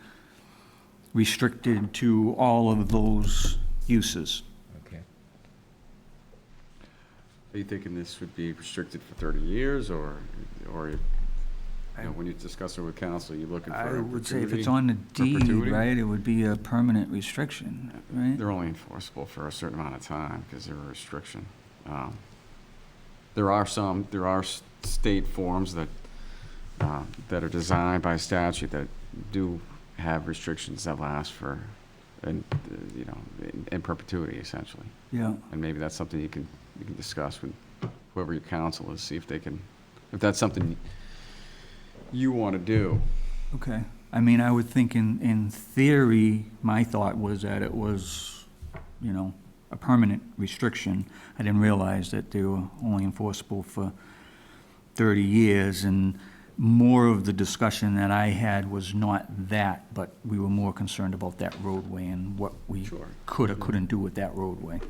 [SPEAKER 10] restricted to all of those uses.
[SPEAKER 1] Okay.
[SPEAKER 8] Are you thinking this would be restricted for 30 years, or you know, when you discuss it with council, you looking for
[SPEAKER 10] I would say if
[SPEAKER 8] perpetuity?
[SPEAKER 10] it's on the deed,
[SPEAKER 8] Perpetuity?
[SPEAKER 10] right, it would be a permanent restriction, right?
[SPEAKER 8] They're only enforceable for a certain amount of time because they're a restriction. There are state forms that are designed by statute that do have restrictions that last for, in perpetuity, essentially.
[SPEAKER 10] Yeah,
[SPEAKER 8] And maybe that's something you can discuss with whoever your counsel is, see if that's something you want to do.
[SPEAKER 10] okay. I mean, I would think in theory, my thought was that it was, a permanent restriction. I didn't realize that they were only enforceable for 30 years, and more of the discussion that I had was not that, but we were more concerned about that roadway and what we
[SPEAKER 8] Sure.
[SPEAKER 10] could or couldn't do with that roadway.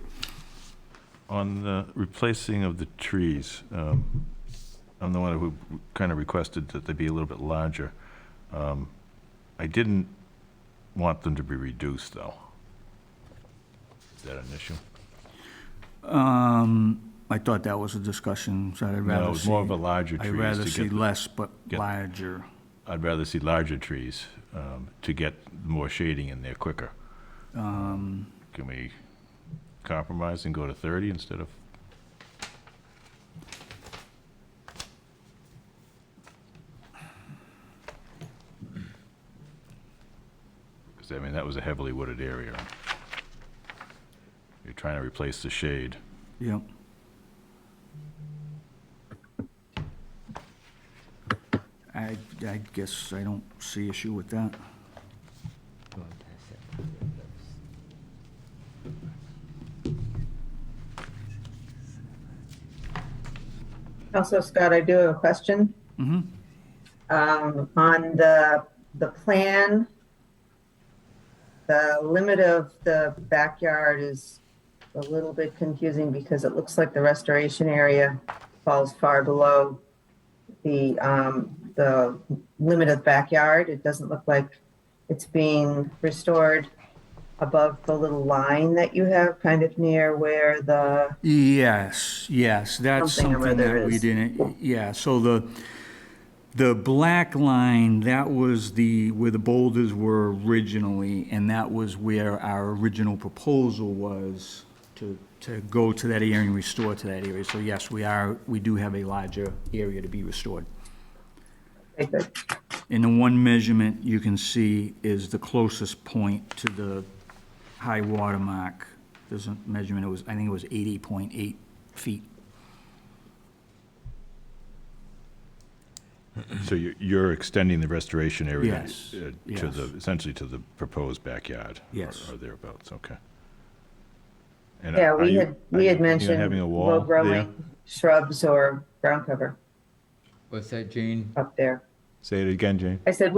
[SPEAKER 3] On the replacing of the trees, I'm the one who kind of requested that they be a little bit larger. I didn't want them to be reduced, though. Is that an issue?
[SPEAKER 10] I thought that was a discussion, so I'd rather see.
[SPEAKER 3] No, it was more of a larger
[SPEAKER 10] I'd
[SPEAKER 3] trees
[SPEAKER 10] rather
[SPEAKER 3] to
[SPEAKER 10] see
[SPEAKER 3] get,
[SPEAKER 10] less, but
[SPEAKER 3] get-
[SPEAKER 10] larger.
[SPEAKER 3] I'd rather see larger trees to get more shading in there quicker. Can we compromise and go to 30 instead of? Because, I mean, that was a heavily wooded area. You're trying to replace the shade.
[SPEAKER 10] Yep. I guess I don't see issue with that.
[SPEAKER 11] Also, Scott, I do have a question.
[SPEAKER 10] Mm-hmm.
[SPEAKER 11] On the plan, the limit of the backyard is a little bit confusing because it looks like the restoration area falls far below the limit of the backyard. It doesn't look like it's being restored above the little line that you have kind of near where the,
[SPEAKER 10] Yes, that's
[SPEAKER 11] Something or
[SPEAKER 10] something
[SPEAKER 11] other
[SPEAKER 10] that we
[SPEAKER 11] is-
[SPEAKER 10] didn't, yeah, so the black line, that was where the boulders were originally, and that was where our original proposal was to go to that area and restore to that area. So yes, we do have a larger area to be restored.
[SPEAKER 11] okay, good.
[SPEAKER 10] And the one measurement you can see is the closest point to the high water mark. There's a measurement, I think it was 80.8 feet.
[SPEAKER 3] So you're extending the restoration area?
[SPEAKER 10] Yes,
[SPEAKER 3] To
[SPEAKER 10] yes.
[SPEAKER 3] essentially to the proposed backyard?
[SPEAKER 10] Yes.
[SPEAKER 3] Or thereabouts, okay. And
[SPEAKER 11] Yeah,
[SPEAKER 3] are
[SPEAKER 11] we
[SPEAKER 3] you-
[SPEAKER 11] had,
[SPEAKER 3] are
[SPEAKER 11] we
[SPEAKER 3] you
[SPEAKER 11] had
[SPEAKER 3] thinking of
[SPEAKER 11] mentioned
[SPEAKER 3] having a wall there?
[SPEAKER 11] low-growing shrubs or ground cover
[SPEAKER 1] What's that, Jane?
[SPEAKER 11] up there.
[SPEAKER 3] Say it again, Jane.
[SPEAKER 11] I said,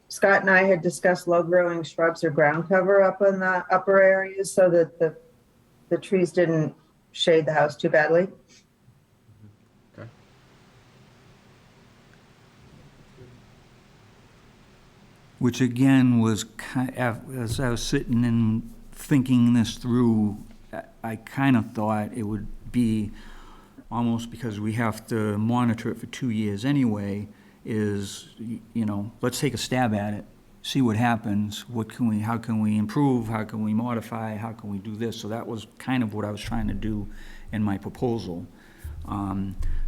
[SPEAKER 11] Scott and I had discussed low-growing shrubs or ground cover up in the upper areas so that the trees didn't shade the house too badly.
[SPEAKER 1] Okay.
[SPEAKER 10] Which again was, as I was sitting and thinking this through, I kind of thought it would be, almost because we have to monitor it for 2 years anyway, is, let's take a stab at it, see what happens, how can we improve, how can we modify, how can we do this? So that was kind of what I was trying to do in my proposal.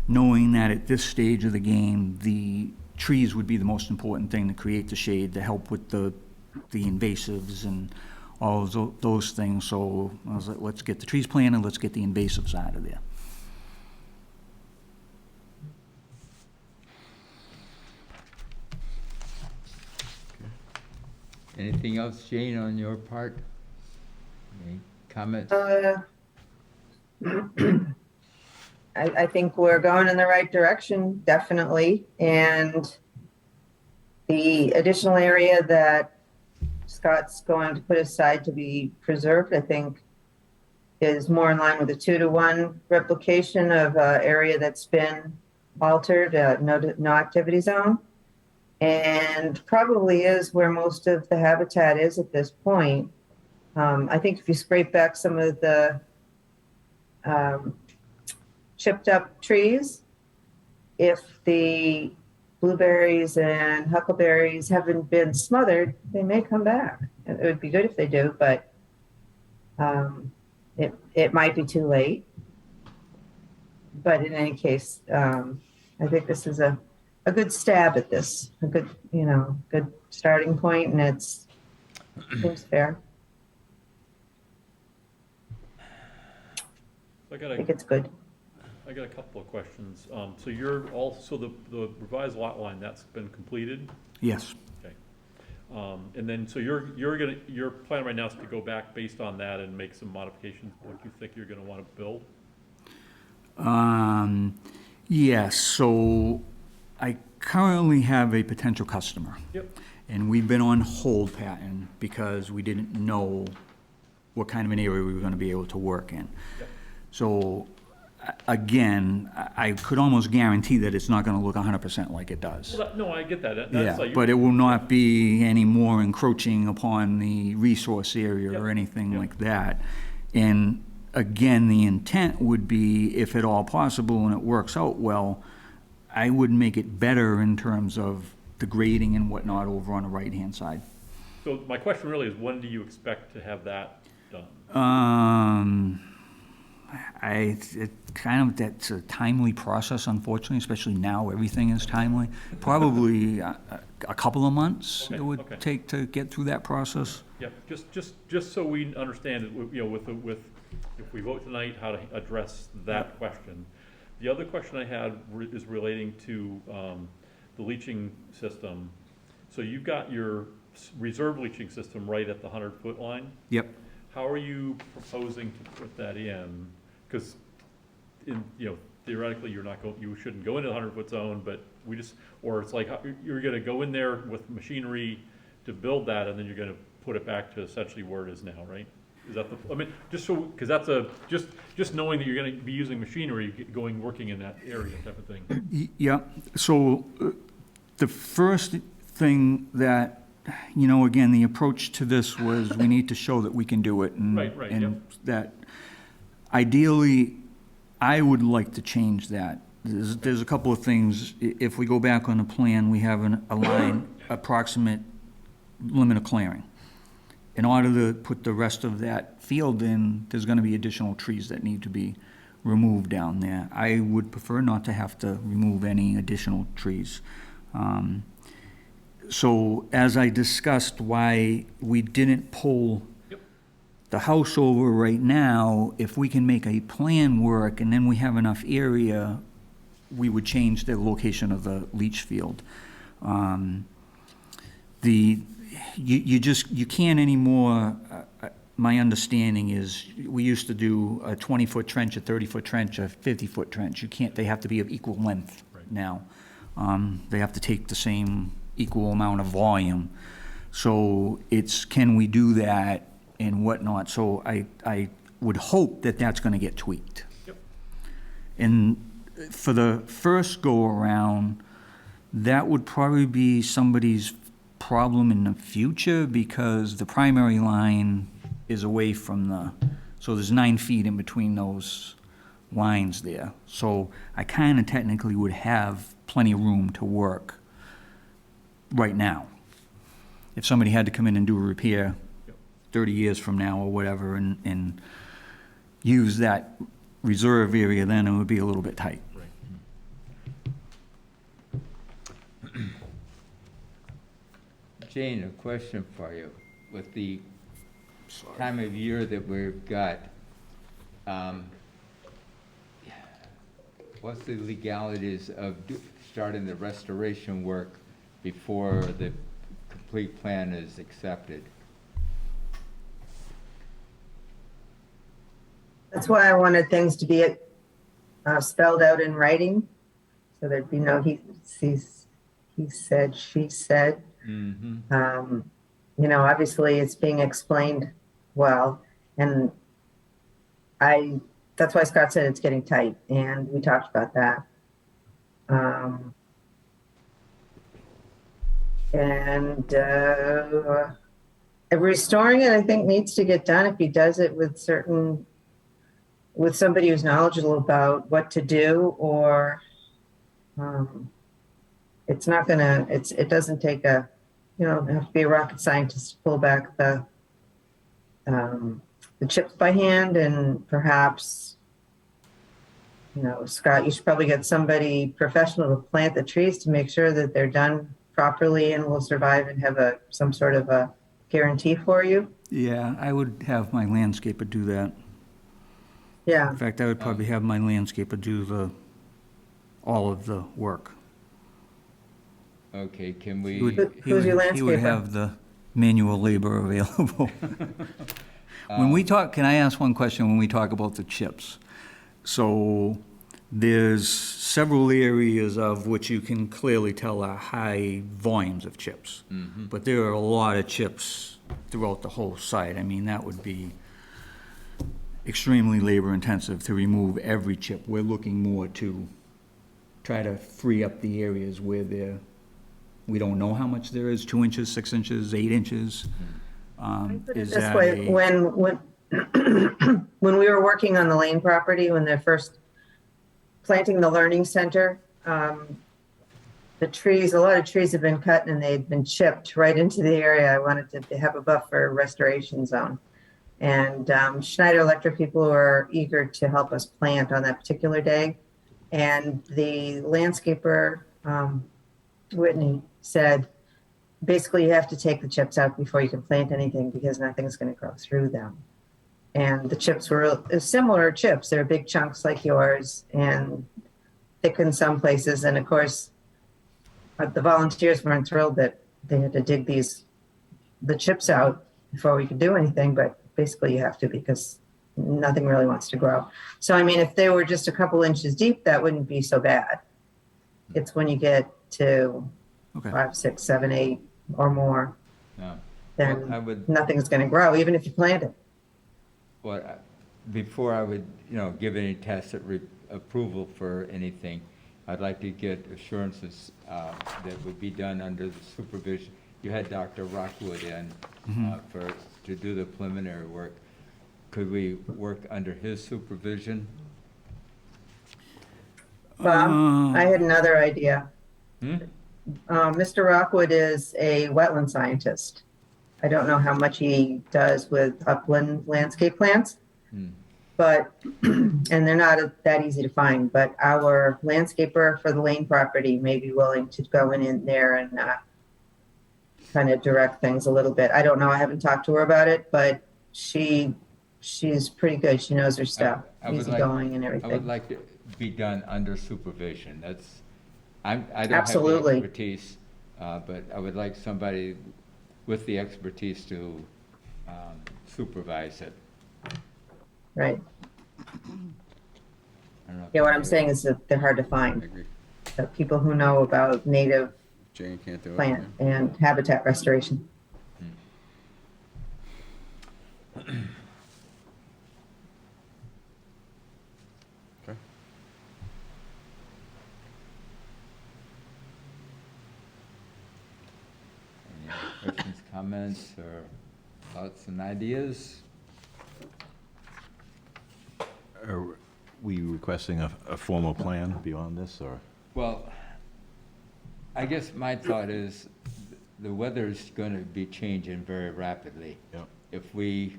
[SPEAKER 10] Knowing that at this stage of the game, the trees would be the most important thing to create the shade, to help with the invasives and all of those things. So I was like, let's get the trees planted, let's get the invasives out of there.
[SPEAKER 1] Anything else, Jane, on your part? Any comments?
[SPEAKER 11] I think we're going in the right direction, definitely. And the additional area that Scott's going to put aside to be preserved, I think, is more in line with a 2-to-1 replication of an area that's been altered, no activity zone. And probably is where most of the habitat is at this point. I think if you scrape back some of the chipped up trees, if the blueberries and huckleberries haven't been smothered, they may come back. It would be good if they do, but it might be too late. But in any case, I think this is a good stab at this, a good, good starting point, and seems fair.
[SPEAKER 6] I
[SPEAKER 11] I think it's good.
[SPEAKER 6] got a couple of questions. So the revised lot line, that's been completed?
[SPEAKER 10] Yes.
[SPEAKER 6] Okay. And then, so your plan right now is to go back based on that and make some modifications, what you think you're gonna wanna build?
[SPEAKER 10] Yes, so I currently have a potential customer.
[SPEAKER 6] Yep.
[SPEAKER 10] And we've been on hold pattern because we didn't know what kind of an area we were gonna be able to work in.
[SPEAKER 6] Yep.
[SPEAKER 10] So, again, I could almost guarantee that it's not gonna look 100% like it does.
[SPEAKER 6] Well, no, I get that.
[SPEAKER 10] Yeah,
[SPEAKER 6] That's like.
[SPEAKER 10] but it will not be any more encroaching upon the resource area or
[SPEAKER 6] Yep,
[SPEAKER 10] anything
[SPEAKER 6] yep.
[SPEAKER 10] like that. And again, the intent would be, if at all possible and it works out well, I would make it better in terms of the grading and whatnot over on the right-hand side.
[SPEAKER 6] So my question really is, when do you expect to have that done?
[SPEAKER 10] That's a timely process, unfortunately, especially now, everything is timely. Probably a couple of months
[SPEAKER 6] Okay,
[SPEAKER 10] it would
[SPEAKER 6] okay.
[SPEAKER 10] take to get through that process.
[SPEAKER 6] Yeah, just so we understand, it, you know, if we vote tonight, how to address that question. The other question I had is relating to the leaching system. So you've got your reserve leaching system right at the 100-foot line.
[SPEAKER 10] Yep.
[SPEAKER 6] How are you proposing to put that in? Because theoretically, you shouldn't go into the 100-foot zone, but or it's like, you're gonna go in there with machinery to build that, and then you're gonna put it back to essentially where it is now, right? Is that because that's just knowing that you're gonna be using machinery, working in that area type of thing.
[SPEAKER 10] Yeah, so the first thing that, again, the approach to this was we need to show that we can do it.
[SPEAKER 6] Right,
[SPEAKER 10] And
[SPEAKER 6] yep.
[SPEAKER 10] that ideally, I would like to change that. There's a couple of things. If we go back on the plan, we have a line approximate limit of clearing. In order to put the rest of that field in, there's gonna be additional trees that need to be removed down there. I would prefer not to have to remove any additional trees. So as I discussed why we didn't pull the house over right now, if we can make a plan work and then we have enough area, we would change the location of the leach field. You can't anymore, my understanding is, we used to do a 20-foot trench, a 30-foot trench, a 50-foot trench. You can't, they have to be of equal length now. They have to take the same equal amount of volume. So it's, can we do that and whatnot? So I would hope that that's gonna get tweaked.
[SPEAKER 6] Yep.
[SPEAKER 10] And for the first go-around, that would probably be somebody's problem in the future, because the primary line is away from so there's 9 feet in between those lines there. So I kind of technically would have plenty of room to work right now. If somebody had to come in and do a repair 30 years from now or whatever and use that reserve area, then it would be a little bit tight.
[SPEAKER 1] Jane, a question for you. With the time of year that we've got, what's the legalities of starting the restoration work before the complete plan is accepted?
[SPEAKER 11] That's why I wanted things to be spelled out in writing, so there'd be no he said, she said.
[SPEAKER 1] Mm-hmm.
[SPEAKER 11] Obviously it's being explained well, and that's why Scott said it's getting tight, and we talked about that. Restoring it, I think, needs to get done if he does it with somebody who's knowledgeable about what to do, or it doesn't take you don't have to be a rocket scientist to pull back the chips by hand, and perhaps, Scott, you should probably get somebody professional to plant the trees to make sure that they're done properly and will survive and have some sort of a guarantee for you.
[SPEAKER 10] Yeah, I would have my landscaper do that.
[SPEAKER 11] Yeah.
[SPEAKER 10] In fact, I would probably have my landscaper do all of the work.
[SPEAKER 1] Okay, can we?
[SPEAKER 11] Who's your
[SPEAKER 10] He would
[SPEAKER 11] landscaper?
[SPEAKER 10] have the manual labor available. When we talk, can I ask one question when we talk about the chips? So there's several areas of which you can clearly tell are high volumes of chips.
[SPEAKER 1] Mm-hmm.
[SPEAKER 10] But there are a lot of chips throughout the whole site. I mean, that would be extremely labor intensive to remove every chip. We're looking more to try to free up the areas where we don't know how much there is, 2 inches, 6 inches, 8 inches.
[SPEAKER 11] Put it
[SPEAKER 10] Is
[SPEAKER 11] this
[SPEAKER 10] that
[SPEAKER 11] way, when when we were working on the Lane property, when they're first planting the learning center, a lot of trees have been cut and they've been chipped right into the area I wanted to have a buffer restoration zone. And Schneider Electric people were eager to help us plant on that particular day. And the landscaper, Whitney, said, basically you have to take the chips out before you can plant anything because nothing's going to grow through them. And the chips were similar chips. They're big chunks like yours and thick in some places. And of course, the volunteers weren't thrilled that they had to dig the chips out before we could do anything, but basically you have to because nothing really wants to grow. So, I mean, if they were just a couple inches deep, that wouldn't be so bad. It's when you get to
[SPEAKER 10] Okay.
[SPEAKER 11] 5, 6, 7, 8 or more,
[SPEAKER 1] Yeah.
[SPEAKER 11] then
[SPEAKER 1] Well, I would,
[SPEAKER 11] nothing's going to grow, even if you plant it.
[SPEAKER 1] before I would, give any tacit approval for anything, I'd like to get assurances that would be done under the supervision. You had Dr. Rockwood in to do the preliminary work. Could we work under his supervision?
[SPEAKER 11] Bob, I had another idea.
[SPEAKER 1] Hmm?
[SPEAKER 11] Mr. Rockwood is a wetland scientist. I don't know how much he does with upland landscape plants, but, and they're not that easy to find, but our landscaper for the Lane property may be willing to go in there and kind of direct things a little bit. I don't know. I haven't talked to her about it, but she's pretty good. She knows her stuff, easygoing and everything.
[SPEAKER 1] I would like to be done under supervision. I don't have the
[SPEAKER 11] Absolutely.
[SPEAKER 1] expertise, but I would like somebody with the expertise to supervise it.
[SPEAKER 11] Right.
[SPEAKER 1] I don't know if
[SPEAKER 11] Yeah, what
[SPEAKER 1] you
[SPEAKER 11] I'm
[SPEAKER 1] agree.
[SPEAKER 11] saying is that they're hard to
[SPEAKER 8] I
[SPEAKER 11] find.
[SPEAKER 8] agree.
[SPEAKER 11] The people who know about native
[SPEAKER 8] Jane can't do it.
[SPEAKER 11] plant and habitat restoration.
[SPEAKER 8] Okay.
[SPEAKER 1] Any other questions, comments, or thoughts and ideas?
[SPEAKER 3] Are we requesting a formal plan beyond this, or?
[SPEAKER 1] Well, I guess my thought is the weather's going to be changing very rapidly.
[SPEAKER 3] Yep.
[SPEAKER 1] If we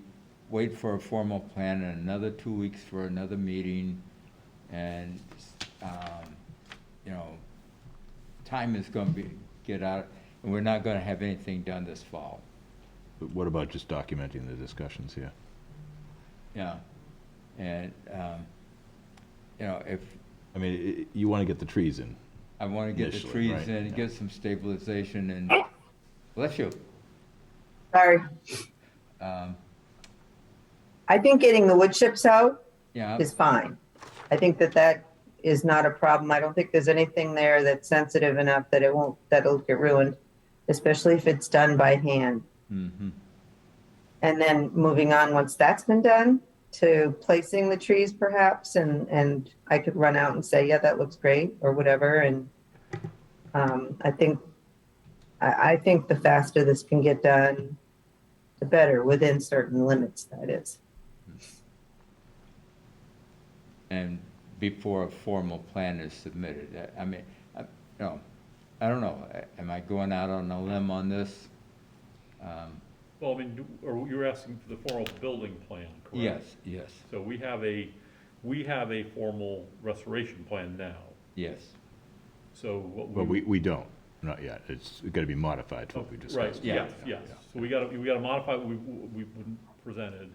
[SPEAKER 1] wait for a formal plan and another 2 weeks for another meeting, and, time is going to get out, and we're not going to have anything done this fall.
[SPEAKER 3] But what about just documenting the discussions here?
[SPEAKER 1] Yeah. And, if
[SPEAKER 3] I mean, you want to get the trees in.
[SPEAKER 1] I want to get the
[SPEAKER 3] Initially,
[SPEAKER 1] trees
[SPEAKER 3] right,
[SPEAKER 1] in and
[SPEAKER 3] yeah.
[SPEAKER 1] get some stabilization and, bless you.
[SPEAKER 11] Sorry.
[SPEAKER 1] Um,
[SPEAKER 11] I think getting the wood chips out
[SPEAKER 1] Yeah,
[SPEAKER 11] is fine. I think that is not a problem. I don't think there's anything there that's sensitive enough that that'll get ruined, especially if it's done by hand.
[SPEAKER 1] mhm.
[SPEAKER 11] And then moving on, once that's been done, to placing the trees perhaps, and I could run out and say, yeah, that looks great, or whatever. And I think the faster this can get done, the better, within certain limits, that is.
[SPEAKER 1] And before a formal plan is submitted. I mean, I don't know. Am I going out on a limb on this?
[SPEAKER 6] Well, I mean, or you're asking for the formal building plan, correct?
[SPEAKER 1] Yes, yes,
[SPEAKER 6] So we have a formal restoration plan now.
[SPEAKER 1] yes.
[SPEAKER 6] So what
[SPEAKER 3] Well, we don't, not yet. It's got to be modified to what we
[SPEAKER 6] Right,
[SPEAKER 3] discussed.
[SPEAKER 1] Yeah.
[SPEAKER 6] yes, yes. So we gotta modify what we've been presented.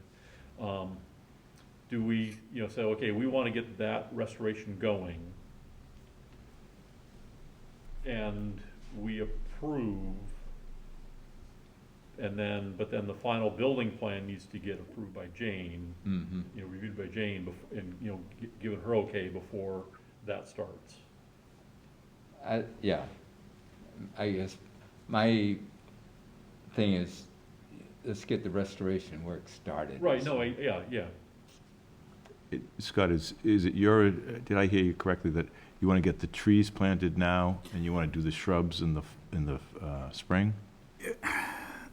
[SPEAKER 6] Do we, say, okay, we wanna get that restoration going, and we approve, but then the final building plan needs to get approved by Jane,
[SPEAKER 1] Mm-hmm.
[SPEAKER 6] reviewed by Jane, and, given her okay before that starts.
[SPEAKER 1] Yeah. I guess my thing is, let's get the restoration work started.
[SPEAKER 6] Right, no, yeah.
[SPEAKER 3] Scott, is it did I hear you correctly that you want to get the trees planted now and you want to do the shrubs in the spring?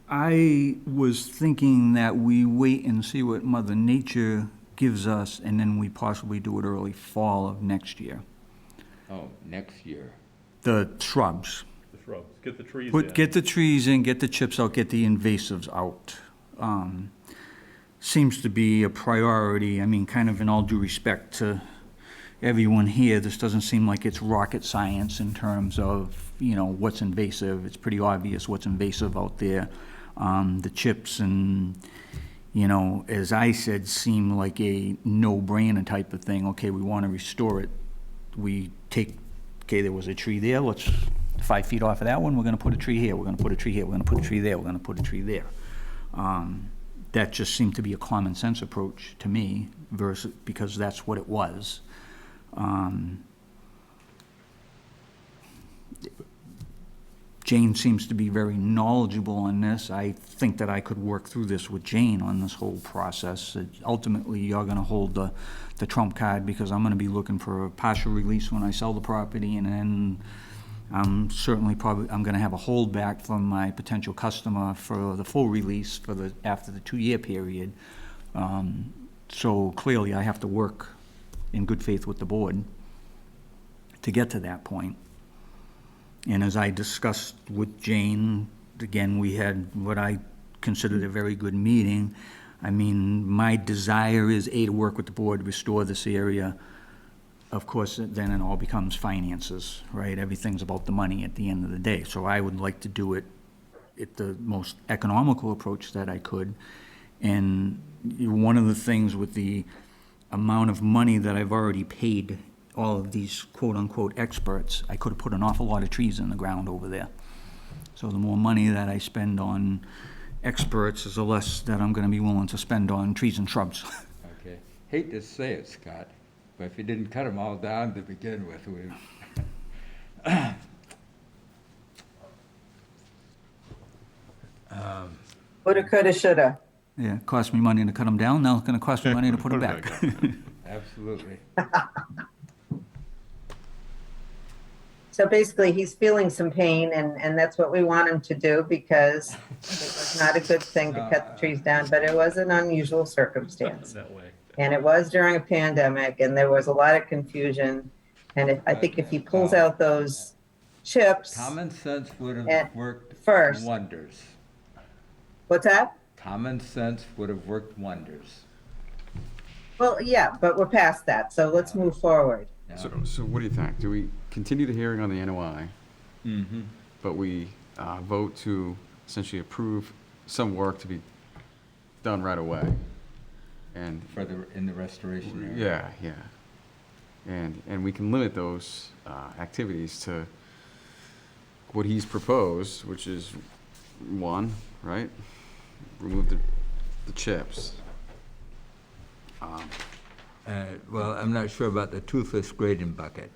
[SPEAKER 10] I was thinking that we wait and see what Mother Nature gives us, and then we possibly do it early fall of next year.
[SPEAKER 1] Oh, next year.
[SPEAKER 10] The shrubs.
[SPEAKER 6] The shrubs, get the trees in.
[SPEAKER 10] Get the trees in, get the chips out, get the invasives out. seems to be a priority. I mean, kind of in all due respect to everyone here, this doesn't seem like it's rocket science in terms of, you know, what's invasive. It's pretty obvious what's invasive out there. The chips and, you know, as I said, seem like a no-brainer type of thing. Okay, we want to restore it. We take, okay, there was a tree there, let's, 5 feet off of that one, we're gonna put a tree here, we're gonna put a tree here, we're gonna put a tree there, we're gonna put a tree there. That just seemed to be a common sense approach to me versus, because that's what it was. Jane seems to be very knowledgeable on this. I think that I could work through this with Jane on this whole process. Ultimately, you're gonna hold the trump card because I'm gonna be looking for a partial release when I sell the property, and then I'm gonna have a holdback from my potential customer for the full release for after the 2-year period. So clearly, I have to work in good faith with the board to get to that point. And as I discussed with Jane, again, we had what I considered a very good meeting. I mean, my desire is, A, to work with the board to restore this area. Of course, then it all becomes finances, right? Everything's about the money at the end of the day. So I would like to do it at the most economical approach that I could. And one of the things with the amount of money that I've already paid all of these quote-unquote experts, I could have put an awful lot of trees in the ground over there. So the more money that I spend on experts is the less that I'm gonna be willing to spend on trees and shrubs.
[SPEAKER 1] Okay. Hate to say it, Scott, but if you didn't cut them all down to begin with, we...
[SPEAKER 11] Woulda, coulda, shoulda.
[SPEAKER 10] Yeah, it cost me money to cut them down, now it's gonna cost me money to put them back.
[SPEAKER 1] Absolutely.
[SPEAKER 11] So basically, he's feeling some pain, and that's what we want him to do, because it was not a good thing to cut the trees down, but it was an unusual circumstance.
[SPEAKER 6] That way.
[SPEAKER 11] And it was during a pandemic, and there was a lot of confusion. And I think if he pulls out those chips,
[SPEAKER 1] Common sense would have
[SPEAKER 11] At
[SPEAKER 1] worked
[SPEAKER 11] first.
[SPEAKER 1] wonders.
[SPEAKER 11] what's that?
[SPEAKER 1] Common sense would have worked wonders.
[SPEAKER 11] Well, yeah, but we're past that, so let's move forward.
[SPEAKER 1] Yeah.
[SPEAKER 8] So what do you think? Do we continue the hearing on the NOI,
[SPEAKER 1] Mm-hmm.
[SPEAKER 8] but we vote to essentially approve some work to be done right away? And,
[SPEAKER 1] Further in the restoration area.
[SPEAKER 8] yeah. And we can limit those activities to what he's proposed, which is 1, right? Remove the chips.
[SPEAKER 1] Well, I'm not sure about the toothless grading bucket.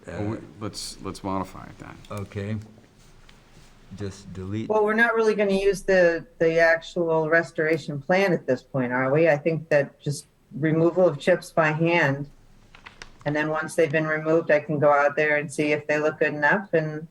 [SPEAKER 8] Let's modify it then.
[SPEAKER 1] Okay. Just delete.
[SPEAKER 11] Well, we're not really going to use the actual restoration plan at this point, are we? I think that just removal of chips by hand, and then once they've been removed, I can go out there and see if they look good enough, and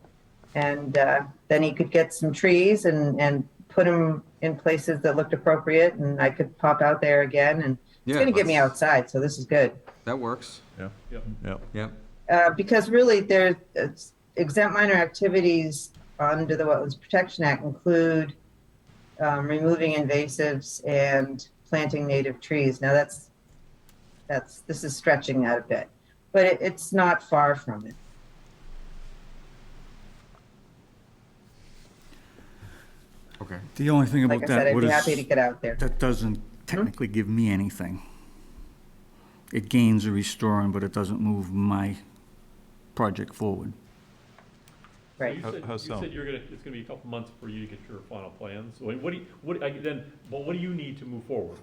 [SPEAKER 11] then he could get some trees and put them in places that looked appropriate, and I could pop out there again, and it's going to get me outside, so this is good.
[SPEAKER 8] That works.
[SPEAKER 3] Yeah,
[SPEAKER 6] Yep.
[SPEAKER 3] yeah.
[SPEAKER 1] Yep.
[SPEAKER 11] Because really, there's exempt minor activities under the Wetlands Protection Act include removing invasives and planting native trees. Now this is stretching that a bit, but it's not far from it.
[SPEAKER 8] Okay.
[SPEAKER 10] The only thing about
[SPEAKER 11] Like I said,
[SPEAKER 10] that,
[SPEAKER 11] I'd
[SPEAKER 10] what
[SPEAKER 11] be
[SPEAKER 10] is,
[SPEAKER 11] happy to get out there.
[SPEAKER 10] that doesn't technically give me anything. It gains a restoring, but it doesn't move my project forward.
[SPEAKER 11] Right.
[SPEAKER 6] You
[SPEAKER 3] How
[SPEAKER 6] said
[SPEAKER 3] so?
[SPEAKER 6] it's gonna be a couple months for you to get your final plans. So what do you need to move forward?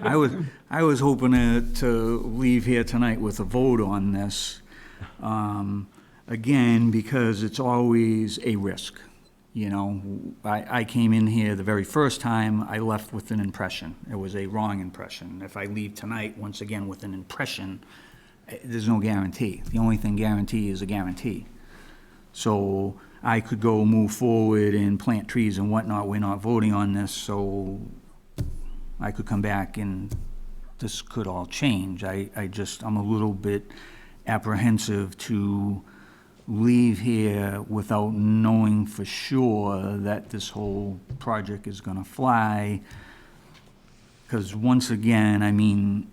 [SPEAKER 10] I was hoping to leave here tonight with a vote on this. Again, because it's always a risk. You know, I came in here the very first time, I left with an impression. It was a wrong impression. If I leave tonight, once again, with an impression, there's no guarantee. The only thing guaranteed is a guarantee. So I could go move forward and plant trees and whatnot. We're not voting on this, so I could come back and this could all change. I'm a little bit apprehensive to leave here without knowing for sure that this whole project is gonna fly. Because once again, I mean,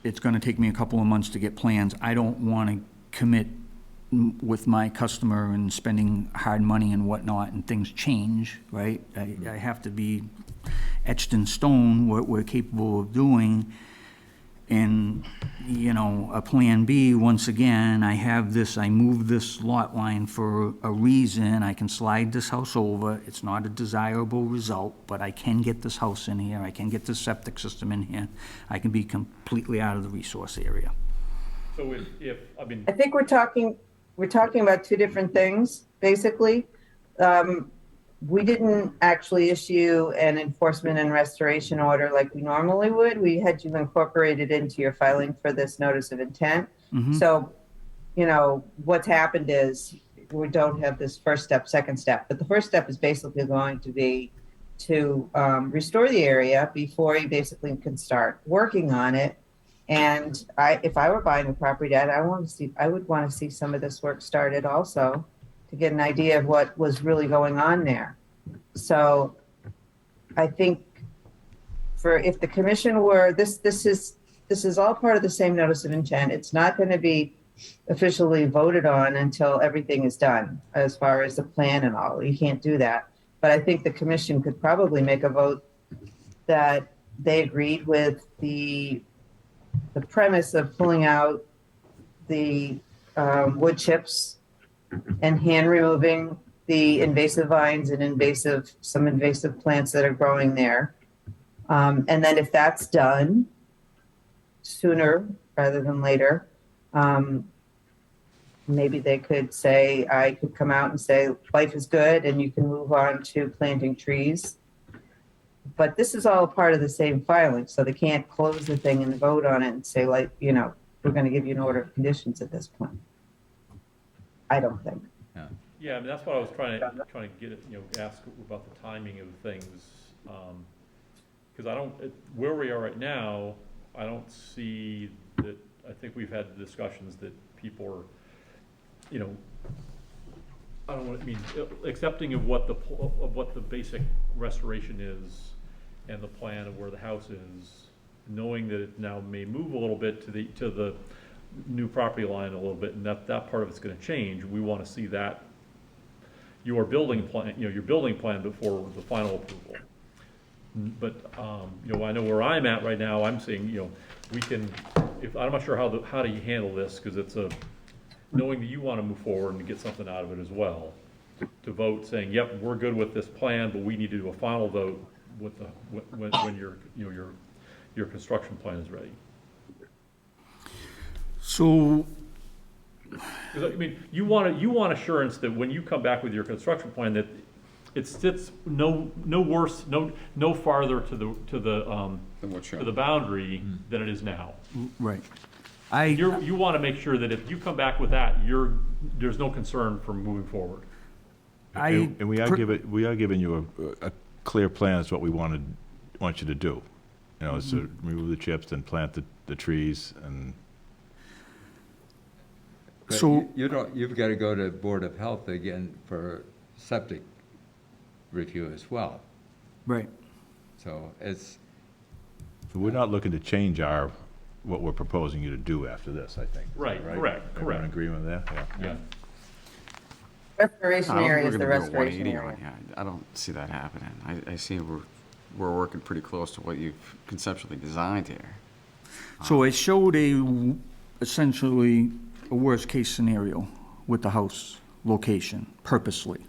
[SPEAKER 10] it's gonna take me a couple of months to get plans. I don't wanna commit with my customer and spending hard money and whatnot, and things change, right? I have to be etched in stone what we're capable of doing. And, you know, a Plan B, once again, I have this, I move this lot line for a reason. I can slide this house over. It's not a desirable result, but I can get this house in here. I can get this septic system in here. I can be completely out of the resource area.
[SPEAKER 6] So I mean,
[SPEAKER 11] I think we're talking about two different things, basically. We didn't actually issue an enforcement and restoration order like we normally would. We had you incorporate it into your filing for this notice of intent. So, you know, what's happened is we don't have this first step, second step, but the first step is basically going to be to restore the area before you basically can start working on it. And if I were buying a property, I would want to see some of this work started also, to get an idea of what was really going on there. So I think if the commission were, this is all part of the same notice of intent. It's not going to be officially voted on until everything is done, as far as the plan and all. You can't do that. But I think the commission could probably make a vote that they agreed with the premise of pulling out the wood chips and hand removing the invasive vines and some invasive plants that are growing there. And then if that's done sooner rather than later, maybe they could say, I could come out and say, life is good and you can move on to planting trees. But this is all part of the same filing, so they can't close the thing and vote on it and say, like, you know, we're going to give you an order of conditions at this point. I don't think.
[SPEAKER 6] yeah, I mean, that's what I was trying to get at, you know, ask about the timing of things. Because where we are right now, I don't see that, I think we've had discussions that people are, you know, I don't want to mean accepting of what the basic restoration is and the plan of where the house is, knowing that it now may move a little bit to the new property line a little bit, and that part of it's going to change. We want to see that your building plan, you know, your building plan before the final approval. But you know, I know where I'm at right now. I'm saying, you know, we can. I'm not sure how do you handle this, because it's knowing that you want to move forward and get something out of it as well, to vote saying, yep, we're good with this plan, but we need to do a final vote with when your construction plan is ready.
[SPEAKER 10] So,
[SPEAKER 6] Because I mean, you want assurance that when you come back with your construction plan, that it sits no worse, no farther to the boundary than it is now.
[SPEAKER 10] right.
[SPEAKER 6] You want to make sure that if you come back with that, there's no concern from moving forward.
[SPEAKER 3] And we are giving you a clear plan as what we want you to do. You know, is to remove the chips and plant the trees and.
[SPEAKER 1] But
[SPEAKER 10] So-
[SPEAKER 1] you've got to go to Board of Health again for septic review as well.
[SPEAKER 10] Right.
[SPEAKER 1] So it's,
[SPEAKER 3] So we're not looking to change what we're proposing you to do after this, I think. Is that
[SPEAKER 6] Right, correct.
[SPEAKER 3] Everyone in agreement with that?
[SPEAKER 6] Yeah.
[SPEAKER 11] Restoration
[SPEAKER 8] I don't think
[SPEAKER 11] area
[SPEAKER 8] we're
[SPEAKER 11] is the
[SPEAKER 8] gonna do a
[SPEAKER 11] restoration
[SPEAKER 8] 180 on
[SPEAKER 11] area.
[SPEAKER 8] it. Yeah, I don't see that happening. I see we're working pretty close to what you've conceptually designed here.
[SPEAKER 10] So I showed essentially a worst-case scenario with the house location purposely,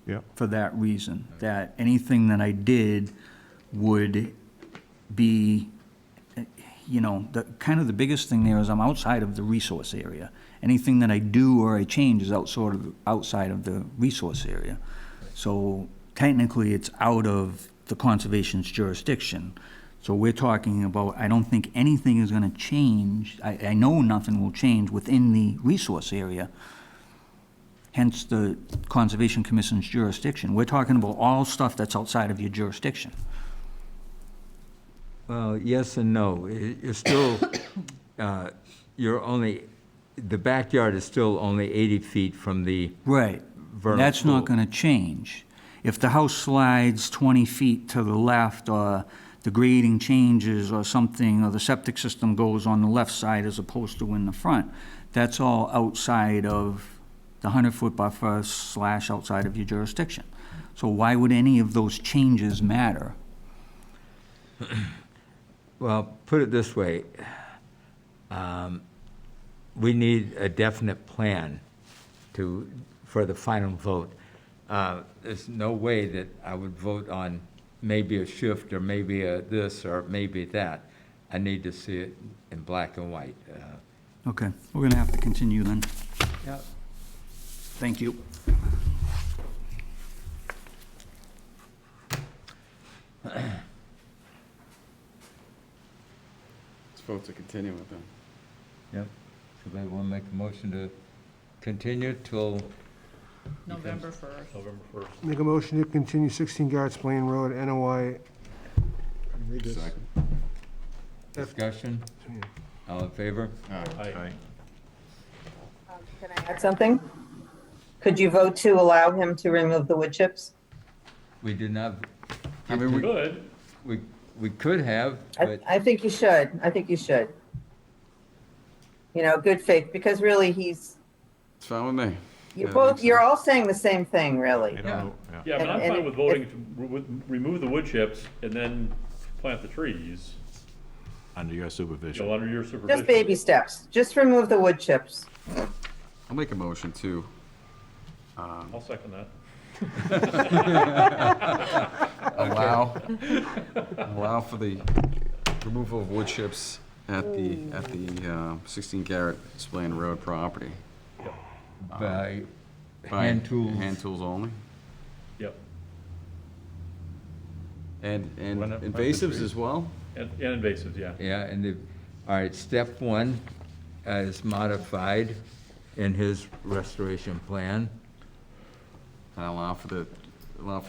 [SPEAKER 3] Yeah.
[SPEAKER 10] for that reason, that anything that I did would be, you know, the biggest thing there is I'm outside of the resource area. Anything that I do or I change is outside of the resource area. So technically, it's out of the conservation's jurisdiction. So we're talking about, I don't think anything is gonna change, I know nothing will change within the resource area, hence the Conservation Commission's jurisdiction. We're talking about all stuff that's outside of your jurisdiction.
[SPEAKER 1] well, yes and no. You're still, you're only, the backyard is still only 80 feet from the
[SPEAKER 10] Right.
[SPEAKER 1] vernal
[SPEAKER 10] That's not
[SPEAKER 1] pool.
[SPEAKER 10] gonna change. If the house slides 20 feet to the left, or the grading changes or something, or the septic system goes on the left side as opposed to in the front, that's all outside of the 100-foot buffer / outside of your jurisdiction. So why would any of those changes matter?
[SPEAKER 1] Well, put it this way. We need a definite plan for the final vote. There's no way that I would vote on maybe a shift or maybe a this or maybe that. I need to see it in black and white.
[SPEAKER 10] Okay, we're gonna have to continue then.
[SPEAKER 1] Yep.
[SPEAKER 10] Thank you.
[SPEAKER 8] Let's vote to continue with them.
[SPEAKER 1] Yep. Somebody want to make a motion to continue till,
[SPEAKER 2] November 1st.
[SPEAKER 6] November 1st.
[SPEAKER 4] Make a motion to continue 16 Garrett's Plain Road, NOI.
[SPEAKER 8] Second.
[SPEAKER 1] discussion? All in favor?
[SPEAKER 6] Aye.
[SPEAKER 11] Can I add something? Could you vote to allow him to remove the wood chips?
[SPEAKER 1] We did not,
[SPEAKER 8] I mean, we,
[SPEAKER 6] Good.
[SPEAKER 1] we could have, but
[SPEAKER 11] I think you should. I think you should. You know, good faith, because really
[SPEAKER 8] it's fine with me.
[SPEAKER 11] you're
[SPEAKER 8] Yeah,
[SPEAKER 11] both,
[SPEAKER 8] makes
[SPEAKER 11] you're
[SPEAKER 8] sense.
[SPEAKER 11] all saying the same thing, really.
[SPEAKER 3] I don't
[SPEAKER 1] Yeah.
[SPEAKER 3] know, yeah.
[SPEAKER 6] Yeah, but I'm
[SPEAKER 11] And
[SPEAKER 6] fine with
[SPEAKER 11] if-
[SPEAKER 6] voting to remove the wood chips and then plant the trees,
[SPEAKER 3] Under your
[SPEAKER 6] you
[SPEAKER 3] supervision.
[SPEAKER 6] know, under your supervision.
[SPEAKER 11] Just baby steps. Just remove the wood chips.
[SPEAKER 8] I'll make a motion to,
[SPEAKER 6] I'll second that.
[SPEAKER 8] allow for the removal of wood chips at the 16 Garrett Splain Road property.
[SPEAKER 1] by
[SPEAKER 8] By
[SPEAKER 1] hand tools.
[SPEAKER 8] Hand tools only.
[SPEAKER 6] Yep.
[SPEAKER 8] And
[SPEAKER 3] Why not plant the
[SPEAKER 8] invasives
[SPEAKER 3] trees?
[SPEAKER 8] as well?
[SPEAKER 6] And invasives, yeah.
[SPEAKER 1] Yeah, and all right, step one is modified in his restoration plan.
[SPEAKER 8] And allow for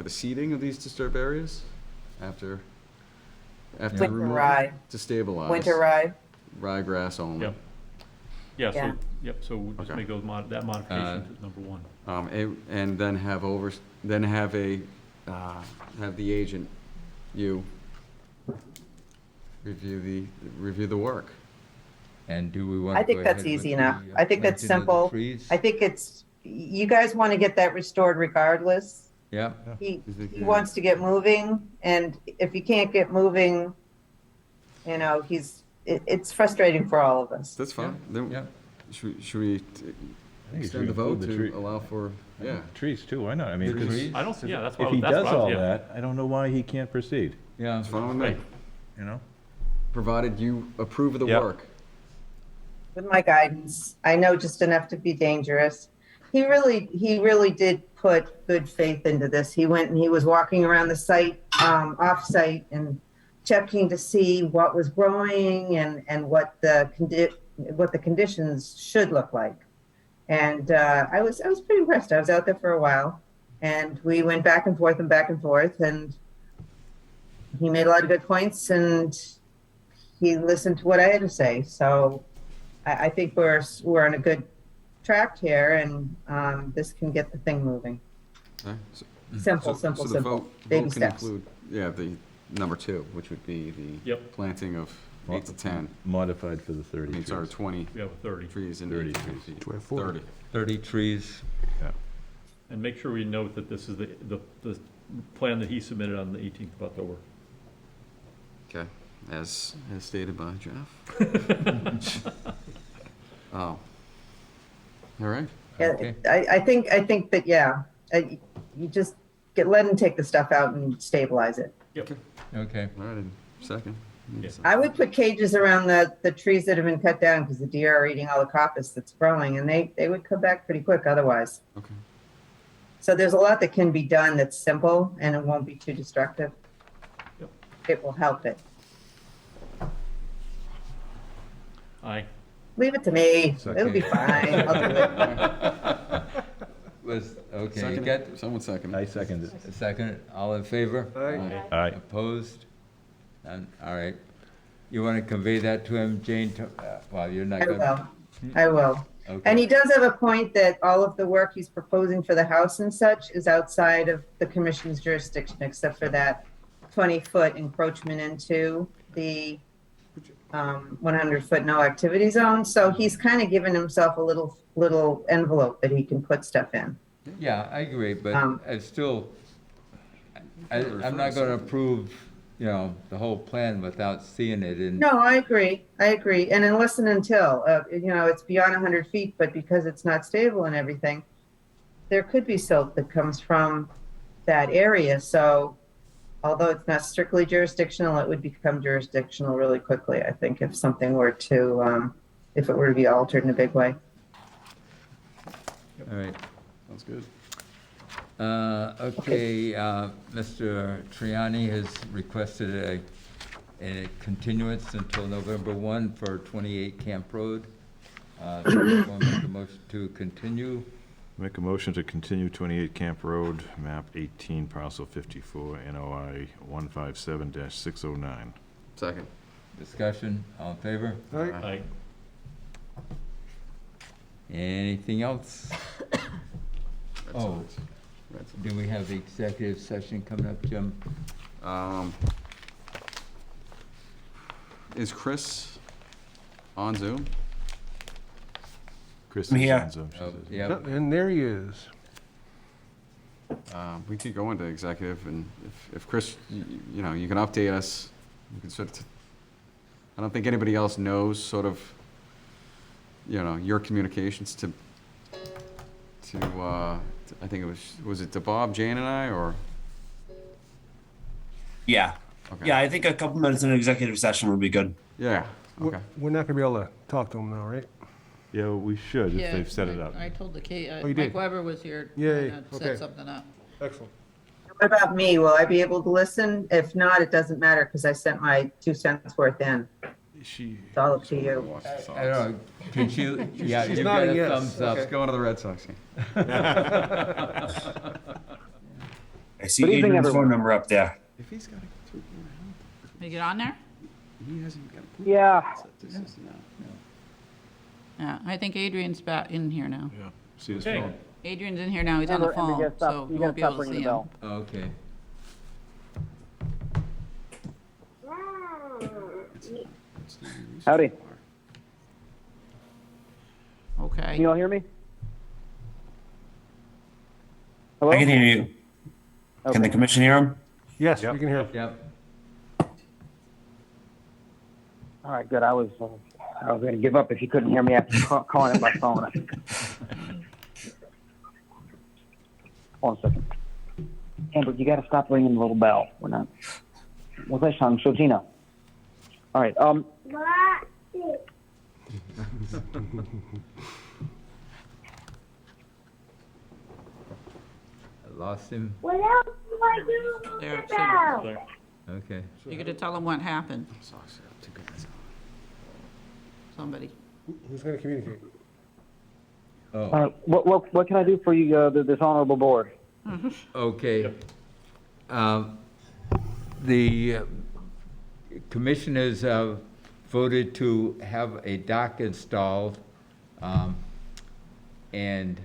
[SPEAKER 8] the seeding of these disturbed areas after the
[SPEAKER 11] Winter
[SPEAKER 8] removal?
[SPEAKER 11] rye.
[SPEAKER 8] To stabilize.
[SPEAKER 11] Winter rye.
[SPEAKER 8] Ryegrass only.
[SPEAKER 6] Yep. Yeah,
[SPEAKER 11] Yeah.
[SPEAKER 6] so we'll just
[SPEAKER 8] Okay.
[SPEAKER 6] make those that modification to number one.
[SPEAKER 8] And then have have the agent, you, review the work.
[SPEAKER 1] And do we want to
[SPEAKER 11] I think that's easy enough. I think that's simple. I think it's, you guys want to get that restored regardless.
[SPEAKER 1] Yeah,
[SPEAKER 11] He wants to get moving, and if he can't get moving, you know, it's frustrating for all of us.
[SPEAKER 8] That's fine. Then
[SPEAKER 1] yeah.
[SPEAKER 8] should we
[SPEAKER 3] think you
[SPEAKER 8] extend
[SPEAKER 3] should
[SPEAKER 8] the vote
[SPEAKER 3] include the
[SPEAKER 8] to
[SPEAKER 3] tree-
[SPEAKER 8] allow for, yeah.
[SPEAKER 3] Trees too, why not? I mean,
[SPEAKER 1] The
[SPEAKER 3] 'cause
[SPEAKER 1] trees?
[SPEAKER 6] I don't, yeah, that's
[SPEAKER 3] if
[SPEAKER 6] what,
[SPEAKER 3] he
[SPEAKER 6] that's
[SPEAKER 3] does
[SPEAKER 6] what I was,
[SPEAKER 3] all
[SPEAKER 6] yeah.
[SPEAKER 3] that, I don't know why he can't proceed,
[SPEAKER 1] Yeah,
[SPEAKER 8] It's fine with me,
[SPEAKER 6] Right.
[SPEAKER 3] you know?
[SPEAKER 8] provided you approve of the
[SPEAKER 3] Yep.
[SPEAKER 8] work.
[SPEAKER 11] With my guidance, I know just enough to be dangerous. He really did put good faith into this. He went and he was walking around the site, off-site, and checking to see what was growing and what the conditions should look like. And I was pretty impressed. I was out there for a while, and we went back and forth, and he made a lot of good points, and he listened to what I had to say. So I think we're on a good track here, and this can get the thing moving.
[SPEAKER 8] Okay, so-
[SPEAKER 11] Simple,
[SPEAKER 8] so-
[SPEAKER 11] simple,
[SPEAKER 8] so the
[SPEAKER 11] simple.
[SPEAKER 8] vote
[SPEAKER 11] Baby
[SPEAKER 8] can
[SPEAKER 11] steps.
[SPEAKER 8] include, yeah, the number 2, which would be the
[SPEAKER 6] Yep.
[SPEAKER 8] planting of 8 to 10.
[SPEAKER 3] Modified for the
[SPEAKER 8] I
[SPEAKER 3] 30
[SPEAKER 8] mean, sorry,
[SPEAKER 3] trees.
[SPEAKER 8] 20
[SPEAKER 6] We have 30.
[SPEAKER 8] trees and
[SPEAKER 3] 30
[SPEAKER 8] 80
[SPEAKER 3] trees.
[SPEAKER 8] feet.
[SPEAKER 4] Try 40.
[SPEAKER 8] 30.
[SPEAKER 1] 30 trees.
[SPEAKER 3] Yeah.
[SPEAKER 6] And make sure we note that this is the plan that he submitted on the 18th of October.
[SPEAKER 8] Okay, as stated by Jeff. Oh. All right.
[SPEAKER 11] Yeah,
[SPEAKER 1] Okay.
[SPEAKER 11] I think that, yeah, you just let him take the stuff out and stabilize it.
[SPEAKER 6] Yep.
[SPEAKER 1] Okay,
[SPEAKER 8] All right, and second. Need a
[SPEAKER 6] Yeah.
[SPEAKER 8] second.
[SPEAKER 11] I would put cages around the trees that have been cut down because the deer are eating all the coppice that's growing, and they would come back pretty quick otherwise.
[SPEAKER 8] Okay.
[SPEAKER 11] So there's a lot that can be done that's simple and it won't be too destructive.
[SPEAKER 6] Yep.
[SPEAKER 11] It will help it.
[SPEAKER 6] Aye.
[SPEAKER 11] Leave it to me.
[SPEAKER 3] It's
[SPEAKER 11] It'll be
[SPEAKER 3] okay.
[SPEAKER 11] fine. I'll do it.
[SPEAKER 1] okay, you
[SPEAKER 8] Second
[SPEAKER 1] got
[SPEAKER 8] it? Someone second.
[SPEAKER 3] I second it.
[SPEAKER 1] a second, all in favor?
[SPEAKER 4] Aye.
[SPEAKER 3] Aye.
[SPEAKER 1] Opposed? None, all right. You want to convey that to him, Jane? Well, you're not
[SPEAKER 11] I
[SPEAKER 1] gonna.
[SPEAKER 11] will. I will. And he
[SPEAKER 1] Okay,
[SPEAKER 11] does have a point that all of the work he's proposing for the house and such is outside of the commission's jurisdiction, except for that 20-foot encroachment into the 100-foot no activity zone. So he's kind of given himself a little envelope that he can put stuff in.
[SPEAKER 1] yeah, I agree, but
[SPEAKER 11] Um,
[SPEAKER 1] I still, I'm not gonna approve, you know, the whole plan without seeing it in.
[SPEAKER 11] No, I agree. I agree. And unless and until, it's beyond 100 feet, but because it's not stable and everything, there could be silt that comes from that area. So although it's not strictly jurisdictional, it would become jurisdictional really quickly, I think, if something were to, if it were to be altered in a big way.
[SPEAKER 1] All right.
[SPEAKER 8] Sounds good.
[SPEAKER 1] Okay, Mr. Triani has requested a continuance until November 1 for 28 Camp Road. So we'll make a motion to continue.
[SPEAKER 3] Make a motion to continue 28 Camp Road, map 18, parcel 54, NOI 157-609.
[SPEAKER 8] Second.
[SPEAKER 1] Discussion, all in favor?
[SPEAKER 4] All right,
[SPEAKER 6] I,
[SPEAKER 1] Anything else?
[SPEAKER 8] Red
[SPEAKER 1] Oh.
[SPEAKER 8] Sox. Red Sox.
[SPEAKER 1] Do we have the executive session coming up, Jim?
[SPEAKER 8] Is Chris on Zoom?
[SPEAKER 3] Chris is on Zoom, she
[SPEAKER 1] Oh,
[SPEAKER 3] says.
[SPEAKER 1] yep.
[SPEAKER 4] and there he is.
[SPEAKER 8] We could go into executive, and if Chris, you know, you can update us. You can sort of, I don't think anybody else knows sort of, you know, your communications to I think it was it to Bob, Jane, and I, or?
[SPEAKER 12] Yeah.
[SPEAKER 8] Okay.
[SPEAKER 12] Yeah, I think a couple minutes in an executive session would be good.
[SPEAKER 8] Yeah, okay.
[SPEAKER 4] We're not gonna be able to talk to him now, right?
[SPEAKER 3] Yeah, well, we should if
[SPEAKER 2] Yeah,
[SPEAKER 3] they've set it
[SPEAKER 2] I-
[SPEAKER 3] up.
[SPEAKER 2] I told the kid,
[SPEAKER 4] Oh, you did?
[SPEAKER 2] Mike Weber was here.
[SPEAKER 4] Yay,
[SPEAKER 2] and
[SPEAKER 4] okay.
[SPEAKER 2] Set something up.
[SPEAKER 4] Excellent.
[SPEAKER 11] What about me? Will I be able to listen? If not, it doesn't matter because I sent my 2 cents worth in.
[SPEAKER 3] She,
[SPEAKER 11] It's all up to you.
[SPEAKER 1] I don't know, can she, yeah,
[SPEAKER 4] She's
[SPEAKER 1] you got
[SPEAKER 4] nodding
[SPEAKER 1] a
[SPEAKER 4] yes.
[SPEAKER 1] thumbs up.
[SPEAKER 8] Let's go into the Red Sox game.
[SPEAKER 12] I see
[SPEAKER 13] Good evening,
[SPEAKER 12] Adrian's
[SPEAKER 13] everyone.
[SPEAKER 12] phone number up there.
[SPEAKER 8] If he's got a
[SPEAKER 2] You get on there?
[SPEAKER 8] he hasn't got a
[SPEAKER 13] Yeah,
[SPEAKER 8] this is no.
[SPEAKER 2] Yeah, I think Adrian's back in here now.
[SPEAKER 3] yeah, see his
[SPEAKER 6] Okay.
[SPEAKER 3] phone?
[SPEAKER 2] Adrian's in here now, he's on the
[SPEAKER 13] Amber, Amber,
[SPEAKER 2] phone,
[SPEAKER 13] you gotta stop-
[SPEAKER 2] so
[SPEAKER 13] you
[SPEAKER 2] you
[SPEAKER 13] gotta
[SPEAKER 2] won't be
[SPEAKER 13] stop
[SPEAKER 2] able to
[SPEAKER 13] ringing
[SPEAKER 2] see
[SPEAKER 13] the
[SPEAKER 2] him.
[SPEAKER 13] bell.
[SPEAKER 1] Okay.
[SPEAKER 13] Howdy.
[SPEAKER 2] Okay.
[SPEAKER 13] Can you all hear me? Hello?
[SPEAKER 12] I can hear you. Can the
[SPEAKER 13] Okay.
[SPEAKER 12] commission hear him?
[SPEAKER 4] Yes,
[SPEAKER 3] Yep.
[SPEAKER 4] we can hear him.
[SPEAKER 1] Yep,
[SPEAKER 13] All right, good. I was going to give up if you couldn't hear me after calling it by phone. Hold on a second. Amber, you got to stop ringing the little bell. We're not. What's that song? Shojina. All right.
[SPEAKER 1] I lost him,
[SPEAKER 14] What else do I do with
[SPEAKER 2] There,
[SPEAKER 14] the
[SPEAKER 2] so-
[SPEAKER 14] bell?
[SPEAKER 6] There.
[SPEAKER 1] okay.
[SPEAKER 2] You gotta tell him what happened,
[SPEAKER 8] Sox are up to good.
[SPEAKER 2] somebody.
[SPEAKER 4] Who's gonna communicate?
[SPEAKER 1] Oh,
[SPEAKER 13] What can I do for you, this honorable board?
[SPEAKER 1] okay. The commissioners voted to have a dock installed, and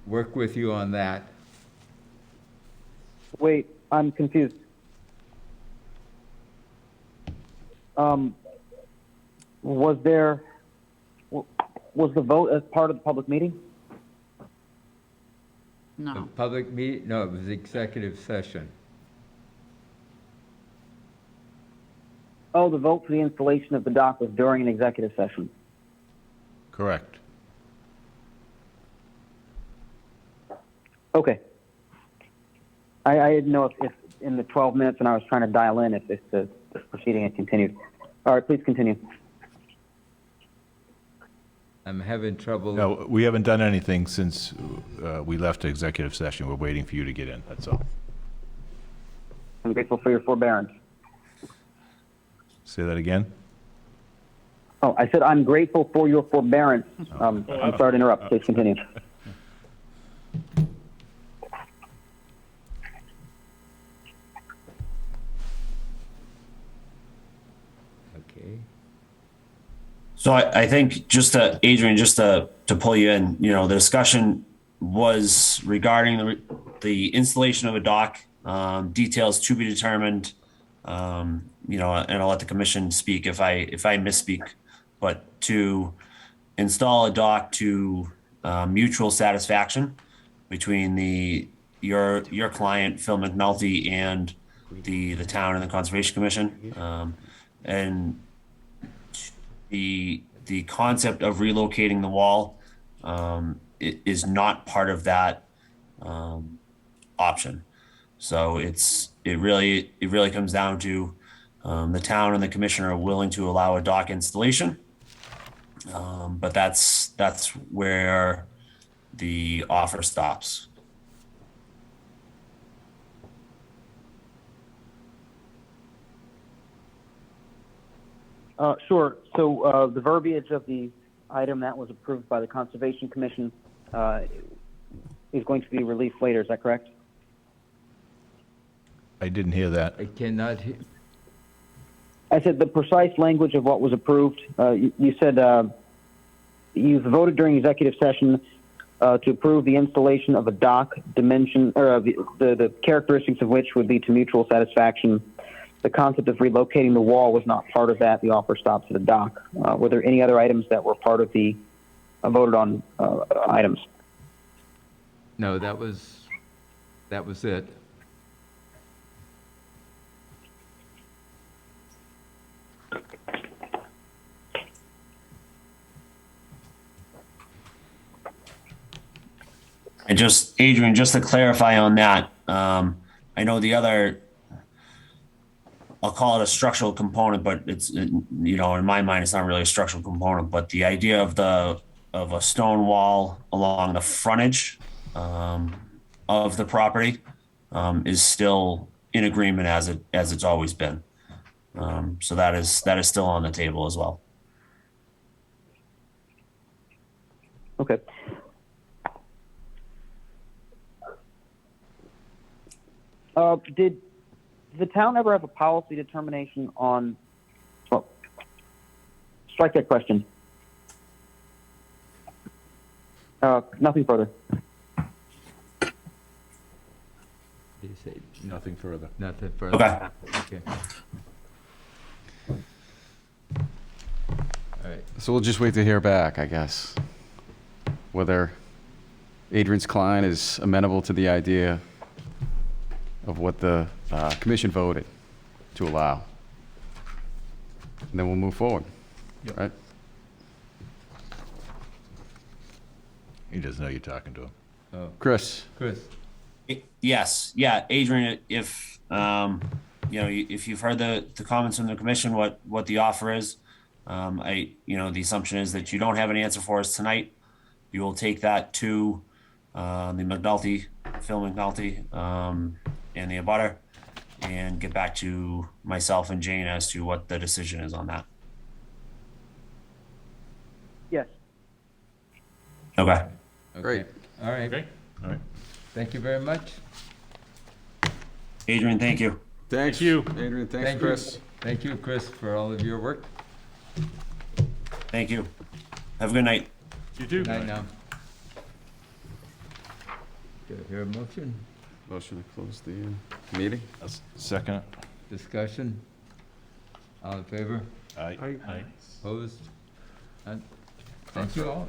[SPEAKER 1] work with you on that.
[SPEAKER 13] Wait, I'm confused. Was the vote as part of the public meeting?
[SPEAKER 1] The
[SPEAKER 2] No,
[SPEAKER 1] public meeting, no, it was executive session.
[SPEAKER 13] Oh, the vote for the installation of the dock was during an executive session.
[SPEAKER 3] Correct.
[SPEAKER 13] Okay. I didn't know if in the 12 minutes when I was trying to dial in, if the proceeding had continued. All right, please continue.
[SPEAKER 1] I'm having trouble.
[SPEAKER 3] No, we haven't done anything since we left executive session. We're waiting for you to get in, that's all.
[SPEAKER 13] I'm grateful for your forbearance.
[SPEAKER 3] Say that again?
[SPEAKER 13] Oh, I said I'm grateful for your forbearance. I'm sorry to interrupt. Please continue.
[SPEAKER 1] Okay.
[SPEAKER 12] So I think Adrian, just to pull you in, the discussion was regarding the installation of a dock, details to be determined. And I'll let the commission speak if I misspeak, but to install a dock to mutual satisfaction between your client, Phil McNulty, and the town and the Conservation Commission. And the concept of relocating the wall is not part of that option. So it really comes down to the town and the commissioner are willing to allow a dock installation, but that's where the offer stops.
[SPEAKER 13] Sure. So the verbiage of the item that was approved by the Conservation Commission is going to be released later. Is that correct?
[SPEAKER 3] I didn't hear that.
[SPEAKER 1] I cannot hear.
[SPEAKER 13] I said the precise language of what was approved. You said you've voted during executive session to approve the installation of a dock dimension, or the characteristics of which would be to mutual satisfaction. The concept of relocating the wall was not part of that. The offer stops at a dock. Were there any other items that were part of the voted on items?
[SPEAKER 1] No, that was it.
[SPEAKER 12] And Adrian, just to clarify on that, I know the other, I'll call it a structural component, but it's, in my mind, it's not really a structural component, but the idea of a stone wall along the frontage of the property is still in agreement as it's always been. So that is still on the table as well.
[SPEAKER 13] Okay. Did the town ever have a policy determination on, well, strike that question. Nothing further.
[SPEAKER 1] Did you say
[SPEAKER 3] Nothing further.
[SPEAKER 1] nothing further?
[SPEAKER 12] Okay.
[SPEAKER 1] Okay. All right.
[SPEAKER 8] So we'll just wait to hear back, I guess, whether Adrian's client is amenable to the idea of what the commission voted to allow. And then we'll move forward, right?
[SPEAKER 3] He doesn't know you're talking to him.
[SPEAKER 1] Oh,
[SPEAKER 8] Chris?
[SPEAKER 12] Yes, yeah, Adrian, if if you've heard the comments from the commission, what the offer is, the assumption is that you don't have an answer for us tonight. You will take that to the Phil McNulty, and the abutter, and get back to myself and Jane as to what the decision is on that.
[SPEAKER 13] Yes.
[SPEAKER 12] Okay.
[SPEAKER 8] Great.
[SPEAKER 1] All right.
[SPEAKER 6] Okay? All right.
[SPEAKER 1] Thank you very much.
[SPEAKER 12] Adrian, thank you.
[SPEAKER 8] Thanks.
[SPEAKER 6] Thank you.
[SPEAKER 8] Adrian, thanks,
[SPEAKER 1] Thank you.
[SPEAKER 8] Chris.
[SPEAKER 1] Thank you, Chris, for all of your work.
[SPEAKER 12] Thank you. Have a good night.
[SPEAKER 6] You too.
[SPEAKER 1] Good night now. Do I hear a motion?
[SPEAKER 8] Motion to close the meeting?
[SPEAKER 3] Second.
[SPEAKER 1] Discussion? All in favor?
[SPEAKER 3] Aye.
[SPEAKER 6] Aye.
[SPEAKER 1] Opposed? None? Thank you all.